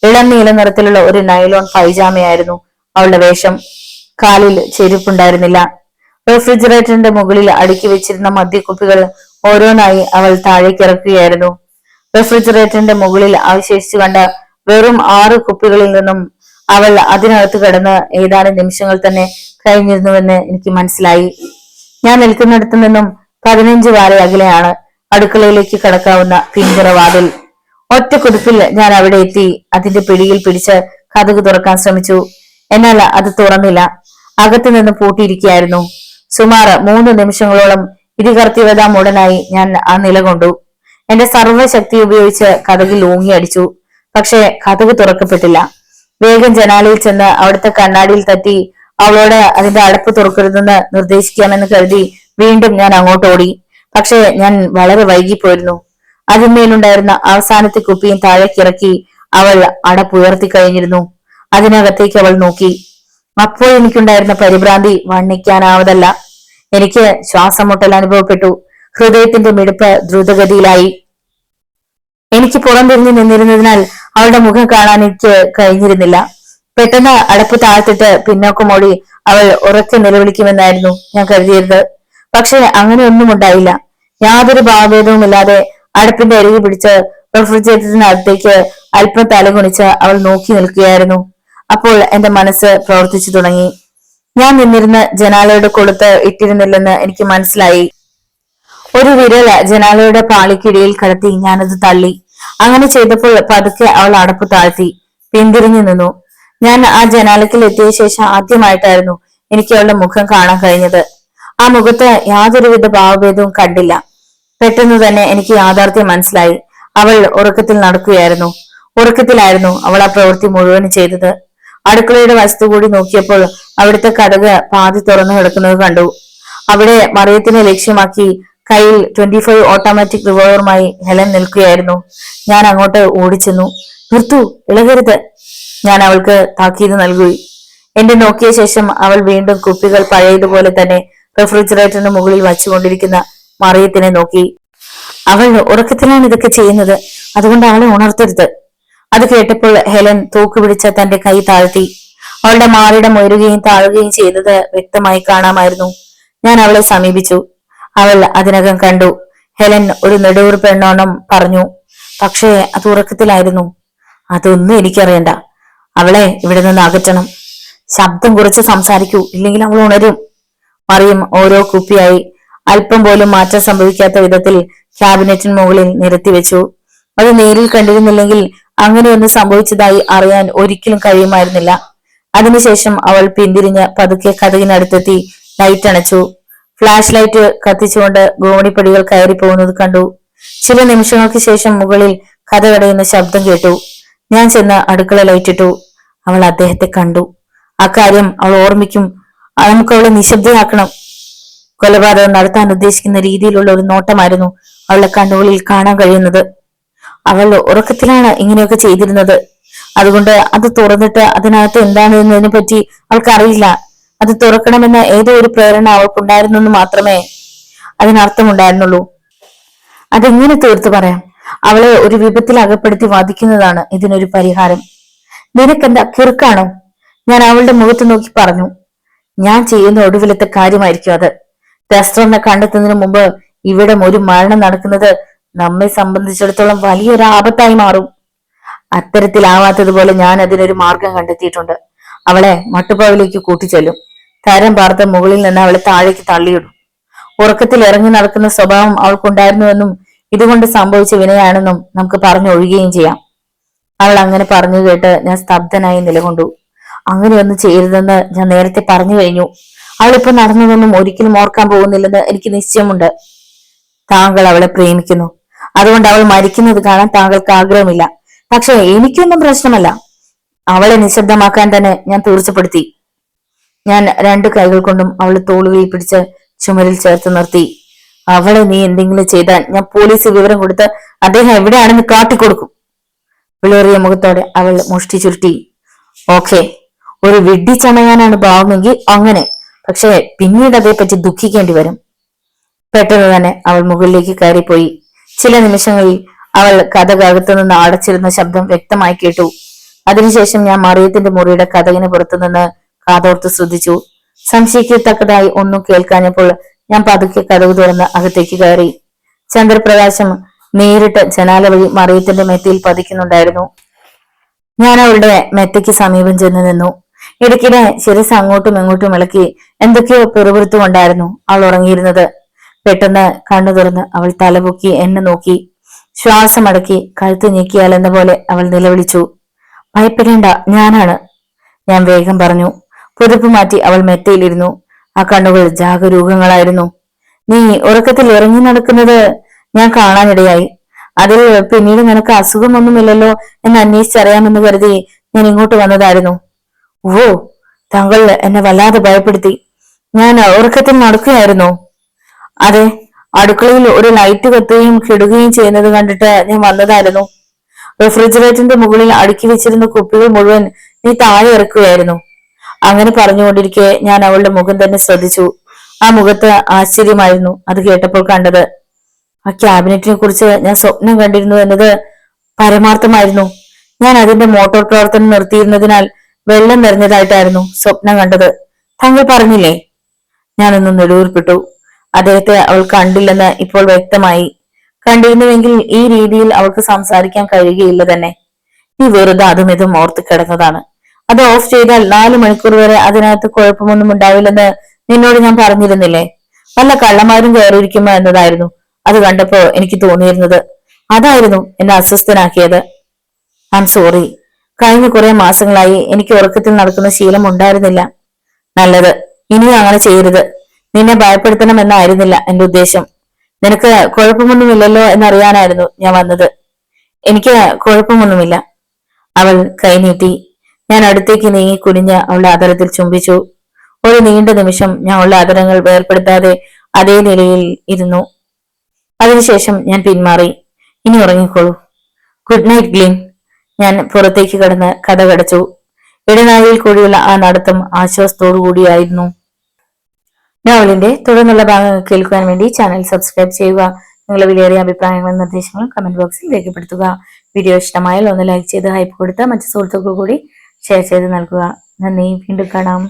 ഇളം നീല നിറത്തിലുള്ള ഒരു നൈലോൺ പൈജാമയായിരുന്നു അവളുടെ വേഷം. കാലിൽ ചെരുപ്പുണ്ടായിരുന്നില്ല. റെഫ്രിജറേറ്ററിന്റെ മുകളിൽ അടുക്കി വെച്ചിരുന്ന മദ്യക്കുപ്പികൾ ഓരോന്നായി അവൾ താഴേക്കിറക്കുകയായിരുന്നു. റെഫ്രിജറേറ്ററിന്റെ മുകളിൽ അവശേഷിച്ചു കണ്ട വെറും 6 കുപ്പികളിൽ നിന്നും അവൾ അതിനകത്ത് കിടന്ന് ഏതാനും നിമിഷങ്ങൾ തന്നെ കഴിഞ്ഞിരുന്നുവെന്ന് എനിക്ക് മനസ്സിലായി. ഞാൻ നിൽക്കുന്നിടത്തു നിന്നും 15 വാര അകലെയാണ് അടുക്കളയിലേക്ക് കടക്കാവുന്ന പിൻപുറ വാതിൽ. ഒറ്റ കുതിപ്പിൽ ഞാൻ അവിടെ എത്തി അതിന്റെ പിടിയിൽ പിടിച്ച് കതക് തുറക്കാൻ ശ്രമിച്ചു. എന്നാൽ അത് തുറന്നില്ല. അകത്തു നിന്ന് പൂട്ടിയിരിക്കുകയായിരുന്നു. സുമാർ 3 നിമിഷങ്ങളോളം ഇടികർത്തിവതാം ഉടനായി ഞാൻ ആ നിലകൊണ്ടു. എന്റെ സർവ്വശക്തി ഉപയോഗിച്ച് കതകിൽ ഊങ്ങിയടിച്ചു. പക്ഷെ കതക് തുറക്കപ്പെട്ടില്ല. വേഗം ജനാലയിൽ ചെന്ന് അവിടുത്തെ കണ്ണാടിയിൽ തട്ടി അവളോട് അതിന്റെ അടപ്പ് തുറക്കരുതെന്ന് നിർദ്ദേശിക്കാമെന്ന് കരുതി വീണ്ടും ഞാൻ അങ്ങോട്ട് ഓടി. പക്ഷെ ഞാൻ വളരെ വൈകിപ്പോയിരുന്നു. അതിന്മേലുണ്ടായിരുന്ന അവസാനത്തെ കുപ്പിയും താഴേക്കിറക്കി അവൾ അടപ്പുയർത്തി കഴിഞ്ഞിരുന്നു. അതിനകത്തേക്ക് അവൾ നോക്കി. അപ്പോൾ എനിക്കുണ്ടായിരുന്ന പരിഭ്രാന്തി വർണ്ണിക്കാനാവതല്ല. എനിക്ക് ശ്വാസം മുട്ടൽ അനുഭവപ്പെട്ടു. ഹൃദയത്തിന്റെ മിടിപ്പ് ദ്രുതഗതിയിലായി. എനിക്ക് പുറം തിരിഞ്ഞു നിന്നിരുന്നതിനാൽ അവളുടെ മുഖം കാണാൻ എനിക്ക് കഴിഞ്ഞിരുന്നില്ല. പെട്ടെന്ന് അടപ്പ് താഴ്ത്തിട്ട് പിന്നോക്കമോടി അവൾ ഉറക്കെ നിലവിളിക്കുമെന്നായിരുന്നു ഞാൻ കരുതിയത്. പക്ഷെ അങ്ങനെയൊന്നും ഉണ്ടായില്ല. യാതൊരു ഭാവഭേദവുമില്ലാതെ അടുപ്പിന്റെ അരികെ പിടിച്ച് റെഫ്രിജറേറ്ററിനകത്തേക്ക് അല്പം തലകുണിച്ച് അവൾ നോക്കി നിൽക്കുകയായിരുന്നു. അപ്പോൾ എന്റെ മനസ്സ് പ്രവർത്തിച്ചു തുടങ്ങി. ഞാൻ നിന്നിരുന്ന് ജനാലയുടെ കൊളുത്ത് ഇട്ടിരുന്നില്ലെന്ന് എനിക്ക് മനസ്സിലായി. ഒരു വിരൽ ജനാലയുടെ പാളിക്കിടയിൽ കടത്തി ഞാനത് തള്ളി. അങ്ങനെ ചെയ്തപ്പോൾ പതുക്കെ അവൾ അടപ്പ് താഴ്ത്തി പിന്തിരിഞ്ഞു നിന്നു. ഞാൻ ആ ജനാലയ്ക്കിൽ എത്തിയ ശേഷം ആദ്യമായിട്ടായിരുന്നു എനിക്ക് അവളുടെ മുഖം കാണാൻ കഴിഞ്ഞത്. ആ മുഖത്ത് യാതൊരുവിധ ഭാവഭേദവും കണ്ടില്ല. പെട്ടെന്ന് തന്നെ എനിക്ക് യാഥാർത്ഥ്യം മനസ്സിലായി. അവൾ ഉറക്കത്തിൽ നടക്കുകയായിരുന്നു. ഉറക്കത്തിലായിരുന്നു അവൾ ആ പ്രവൃത്തി മുഴുവനും ചെയ്തത്. അടുക്കളയുടെ വശത്തു കൂടി നോക്കിയപ്പോൾ അവിടുത്തെ കതക് പാതി തുറന്നു കിടക്കുന്നത് കണ്ടു. അവിടെ മറിയത്തിനെ ലക്ഷ്യമാക്കി കയ്യിൽ 25 ഓട്ടോമാറ്റിക് റിവോൾവറുമായി ഹെലൻ നിൽക്കുകയായിരുന്നു. ഞാൻ അങ്ങോട്ട് ഓടിച്ചെന്നു. നിർത്തു, ഇളകരുത്, ഞാൻ അവൾക്ക് താക്കീത് നൽകി. എന്നെ നോക്കിയ ശേഷം അവൾ വീണ്ടും കുപ്പികൾ പഴയതുപോലെ തന്നെ റെഫ്രിജറേറ്ററിന് മുകളിൽ വച്ചുകൊണ്ടിരിക്കുന്ന മറിയത്തിനെ നോക്കി. അവൾ ഉറക്കത്തിലാണ് ഇതൊക്കെ ചെയ്യുന്നത്, അതുകൊണ്ട് അവളെ ഉണർത്തരുത്. അത് കേട്ടപ്പോൾ ഹെലൻ തൂക്കുപിടിച്ച തന്റെ കൈ താഴ്ത്തി. അവളുടെ മാറിടം ഉയരുകയും താഴുകയും ചെയ്തത് വ്യക്തമായി കാണാമായിരുന്നു. ഞാൻ അവളെ സമീപിച്ചു. അവൾ അതിനകം കണ്ടു. ഹെലൻ ഒരു നെടുവീർ പെണ്ണോണം പറഞ്ഞു. പക്ഷേ അത് ഉറക്കത്തിലായിരുന്നു. അതൊന്നും എനിക്കറിയണ്ട. അവളെ ഇവിടെ നിന്ന് അകറ്റണം. ശബ്ദം കുറച്ച് സംസാരിക്കൂ, ഇല്ലെങ്കിൽ അവൾ ഉണരും. മറിയം ഓരോ കുപ്പിയായി അല്പം പോലും മാറ്റം സംഭവിക്കാത്ത വിധത്തിൽ ക്യാബിനറ്റിന് മുകളിൽ നിരത്തിവെച്ചു. അത് നേരിൽ കണ്ടിരുന്നില്ലെങ്കിൽ അങ്ങനെയൊന്ന് സംഭവിച്ചതായി അറിയാൻ ഒരിക്കലും കഴിയുമായിരുന്നില്ല. അതിനുശേഷം അവൾ പിന്തിരിഞ്ഞ് പതുക്കെ കതകിനടുത്തെത്തി ലൈറ്റ് അണച്ചു. ഫ്ലാഷ് ലൈറ്റ് കത്തിച്ചുകൊണ്ട് ഗോവണിപ്പടികൾ കയറി പോകുന്നത് കണ്ടു. ചില നിമിഷങ്ങൾക്ക് ശേഷം മുകളിൽ കതകടയുന്ന ശബ്ദം കേട്ടു. ഞാൻ ചെന്ന് അടുക്കള ലൈറ്റിട്ടു. അവൾ അദ്ദേഹത്തെ കണ്ടു. അക്കാര്യം അവൾ ഓർമ്മിക്കും. നമുക്ക് അവളെ നിശബ്ദയാക്കണം. കൊലപാതകം നടത്താൻ ഉദ്ദേശിക്കുന്ന രീതിയിലുള്ള ഒരു നോട്ടമായിരുന്നു അവളുടെ കണ്ണുകളിൽ കാണാൻ കഴിയുന്നത്. അവൾ ഉറക്കത്തിലാണ് ഇങ്ങനെയൊക്കെ ചെയ്തിരുന്നത്. അതുകൊണ്ട് അത് തുറന്നിട്ട് അതിനകത്ത് എന്താണെന്നതിനെ പറ്റി അവൾക്കറിയില്ല. അത് തുറക്കണമെന്ന ഏതോ ഒരു പ്രേരണ അവൾക്കുണ്ടായിരുന്നെന്ന് മാത്രമേ അതിനർത്ഥമുണ്ടായിരുന്നുള്ളൂ. അതെങ്ങനെ തീർത്തു പറയാം? അവളെ ഒരു വിപത്തിൽ അകപ്പെടുത്തി വാദിക്കുന്നതാണ് ഇതിനൊരു പരിഹാരം. നിനക്കെന്താ കിറുക്കാണോ? ഞാൻ അവളുടെ മുഖത്ത് നോക്കി പറഞ്ഞു. ഞാൻ ചെയ്യുന്ന ഒടുവിലത്തെ കാര്യമായിരിക്കും അത്. റെസ്റ്റോറന്റ് കണ്ടെത്തുന്നതിന് മുമ്പ് ഇവിടെ ഒരു മരണം നടക്കുന്നത് നമ്മെ സംബന്ധിച്ചിടത്തോളം വലിയൊരു ആപത്തായി മാറും. അത്തരത്തിലാവാത്തതുപോലെ ഞാൻ അതിനൊരു മാർഗം കണ്ടെത്തിയിട്ടുണ്ട്. അവളെ മട്ടുപ്പാവിലേക്ക് കൂട്ടിച്ചെല്ലും. തരം പാർത്ത മുകളിൽ നിന്ന് അവളെ താഴേക്ക് തള്ളിയിടും. ഉറക്കത്തിൽ ഇറങ്ങി നടക്കുന്ന സ്വഭാവം അവൾക്കുണ്ടായിരുന്നുവെന്നും ഇതുകൊണ്ട് സംഭവിച്ച വിനയാണെന്നും നമുക്ക് പറഞ്ഞൊഴുകുകയും ചെയ്യാം. അവൾ അങ്ങനെ പറഞ്ഞു കേട്ട് ഞാൻ സ്തബ്ധനായി നിലകൊണ്ടു. അങ്ങനെയൊന്നും ചെയ്യരുതെന്ന് ഞാൻ നേരത്തെ പറഞ്ഞു കഴിഞ്ഞു. അവളിപ്പോ നടന്നതൊന്നും ഒരിക്കലും ഓർക്കാൻ പോകുന്നില്ലെന്ന് എനിക്ക് നിശ്ചയമുണ്ട്. താങ്കൾ അവളെ പ്രേമിക്കുന്നു. അതുകൊണ്ട് അവൾ മരിക്കുന്നത് കാണാൻ താങ്കൾക്ക് ആഗ്രഹമില്ല. പക്ഷെ എനിക്കൊന്നും പ്രശ്നമല്ല. അവളെ നിശബ്ദമാക്കാൻ തന്നെ ഞാൻ തീർച്ചപ്പെടുത്തി. ഞാൻ രണ്ടു കൈകൾ കൊണ്ടും അവളെ തോളുകളിൽ പിടിച്ച് ചുമരിൽ ചേർത്ത് നിർത്തി. അവളെ നീ എന്തെങ്കിലും ചെയ്താൽ ഞാൻ പോലീസ് വിവരം കൊടുത്ത് അദ്ദേഹം എവിടെയാണെന്ന് കാട്ടിക്കൊടുക്കും. വിളറിയ മുഖത്തോടെ അവൾ മുഷ്ടി ചുരുട്ടി. ഓക്കെ, ഒരു വിഡ്ഢി ചമയാനാണ് ഭാവമെങ്കിൽ അങ്ങനെ. പക്ഷെ പിന്നീട് അതേപ്പറ്റി ദുഃഖിക്കേണ്ടി വരും. പെട്ടെന്ന് തന്നെ അവൾ മുകളിലേക്ക് കയറിപ്പോയി. ചില നിമിഷങ്ങളിൽ അവൾ കതകകത്തു നിന്ന് അടച്ചിരുന്ന ശബ്ദം വ്യക്തമായി കേട്ടു. അതിനുശേഷം ഞാൻ മറിയത്തിന്റെ മുറിയുടെ കതകിന് പുറത്തുനിന്ന് കാതോർത്ത് ശ്രദ്ധിച്ചു. സംശയിക്കത്തക്കതായി ഒന്നും കേൾക്കാഞ്ഞപ്പോൾ ഞാൻ പതുക്കെ കതക് തുറന്ന് അകത്തേക്ക് കയറി. ചന്ദ്രപ്രകാശം നേരിട്ട് ജനാല വഴി മറിയത്തിന്റെ മെത്തയിൽ പതിക്കുന്നുണ്ടായിരുന്നു. ഞാൻ അവളുടെ മെത്തയ്ക്ക് സമീപം ചെന്ന് നിന്നു. ഇടയ്ക്കിടെ ശിരസ് അങ്ങോട്ടും ഇങ്ങോട്ടും ഇളക്കി എന്തൊക്കെയോ പിറുപിറുത്തുകൊണ്ടായിരുന്നു അവൾ ഉറങ്ങിയിരുന്നത്. പെട്ടെന്ന് കണ്ണു തുറന്ന് അവൾ തലപൊക്കി എന്നെ നോക്കി. ശ്വാസമടക്കി കഴുത്ത് ഞെക്കിയാൽ എന്ന പോലെ അവൾ നിലവിളിച്ചു. ഭയപ്പെടേണ്ട, ഞാനാണ്. ഞാൻ വേഗം പറഞ്ഞു. പുതുപ്പ് മാറ്റി അവൾ മെത്തയിലിരുന്നു. ആ കണ്ണുകൾ ജാഗരൂകങ്ങളായിരുന്നു. നീ ഉറക്കത്തിൽ ഇറങ്ങി നടക്കുന്നത് ഞാൻ കാണാനിടയായി. അതിൽ പിന്നീട് നിനക്ക് അസുഖമൊന്നുമില്ലല്ലോ എന്ന് അന്വേഷിച്ചറിയാമെന്ന് കരുതി ഞാൻ ഇങ്ങോട്ട് വന്നതായിരുന്നു. ഓ, താങ്കൾ എന്നെ വല്ലാതെ ഭയപ്പെടുത്തി. ഞാൻ ഉറക്കത്തിൽ നടക്കുകയായിരുന്നോ? അതെ, അടുക്കളയിൽ ഒരു ലൈറ്റ് കത്തുകയും കിടുകയും ചെയ്യുന്നത് കണ്ടിട്ട് ഞാൻ വന്നതായിരുന്നു. റെഫ്രിജറേറ്ററിന്റെ മുകളിൽ അടുക്കി വെച്ചിരുന്ന കുപ്പികൾ മുഴുവൻ നീ താഴെ ഇറക്കുകയായിരുന്നു. അങ്ങനെ പറഞ്ഞുകൊണ്ടിരിക്കെ ഞാൻ അവളുടെ മുഖം തന്നെ ശ്രദ്ധിച്ചു. ആ മുഖത്ത് ആശ്ചര്യമായിരുന്നു അത് കേട്ടപ്പോൾ കണ്ടത്. ആ ക്യാബിനറ്റിനെ കുറിച്ച് ഞാൻ സ്വപ്നം കണ്ടിരുന്നു എന്നത് പരമാർത്ഥമായിരുന്നു. ഞാൻ അതിന്റെ മോട്ടോർ പ്രവർത്തനം നിർത്തിയിരുന്നതിനാൽ വെള്ളം നിറഞ്ഞതായിട്ടായിരുന്നു സ്വപ്നം കണ്ടത്. താങ്കൾ പറഞ്ഞില്ലേ? ഞാനൊന്ന് നെടുവീർപ്പിട്ടു. അദ്ദേഹത്തെ അവൾ കണ്ടില്ലെന്ന് ഇപ്പോൾ വ്യക്തമായി. കണ്ടിരുന്നുവെങ്കിൽ ഈ രീതിയിൽ അവൾക്ക് സംസാരിക്കാൻ കഴിയുകയില്ല തന്നെ. നീ വെറുതെ അതും ഇതും ഓർത്ത് കിടന്നതാണ്. അത് ഓഫ് ചെയ്താൽ 4 മണിക്കൂർ വരെ അതിനകത്ത് കുഴപ്പമൊന്നും ഉണ്ടാവില്ലെന്ന് നിന്നോട് ഞാൻ പറഞ്ഞിരുന്നില്ലേ? വല്ല കള്ളന്മാരും കയറിയിരിക്കുമോ എന്നതായിരുന്നു അത് കണ്ടപ്പോ എനിക്ക് തോന്നിയിരുന്നത്. അതായിരുന്നു എന്നെ അസ്വസ്ഥനാക്കിയത്. I am sorry. കഴിഞ്ഞ കുറെ മാസങ്ങളായി എനിക്ക് ഉറക്കത്തിൽ നടക്കുന്ന ശീലം ഉണ്ടായിരുന്നില്ല. നല്ലത്. ഇനിയും അങ്ങനെ ചെയ്യരുത്. നിന്നെ ഭയപ്പെടുത്തണമെന്നായിരുന്നില്ല എന്റെ ഉദ്ദേശം. നിനക്ക് കുഴപ്പമൊന്നുമില്ലല്ലോ എന്നറിയാനായിരുന്നു ഞാൻ വന്നത്. എനിക്ക് കുഴപ്പമൊന്നുമില്ല. അവൾ കൈനീട്ടി. ഞാൻ അടുത്തേക്ക് നീങ്ങി കുനിഞ്ഞ് അവളുടെ അതരത്തിൽ ചുംബിച്ചു. ഒരു നീണ്ട നിമിഷം ഞാൻ അവളുടെ അതരങ്ങൾ വേർപ്പെടുത്താതെ അതേ നിലയിൽ ഇരുന്നു. അതിനുശേഷം ഞാൻ പിന്മാറി. ഇനി ഉറങ്ങിക്കോളൂ. Good night ഗ്ലിൻ. ഞാൻ പുറത്തേക്ക് കടന്ന് കതകടച്ചു. ഇടനാഴിയിൽ കൂടിയുള്ള ആ നടത്തം ആശ്വാസത്തോടു കൂടിയായിരുന്നു. നോവലിന്റെ തുടർന്നുള്ള ഭാഗങ്ങൾ കേൾക്കുവാൻ വേണ്ടി ചാനൽ സബ്സ്ക്രൈബ് ചെയ്യുക. നിങ്ങളുടെ വിലയേറിയ അഭിപ്രായങ്ങളും നിർദ്ദേശങ്ങളും കമന്റ് ബോക്സിൽ രേഖപ്പെടുത്തുക. വീഡിയോ ഇഷ്ടമായാൽ ഒന്ന് ലൈക്ക് ചെയ്ത് ഹൈപ്പ് കൊടുത്ത് മറ്റു സുഹൃത്തുക്കൾ കൂടി ഷെയർ ചെയ്ത് നൽകുക. നന്ദി. വീണ്ടും കാണാം.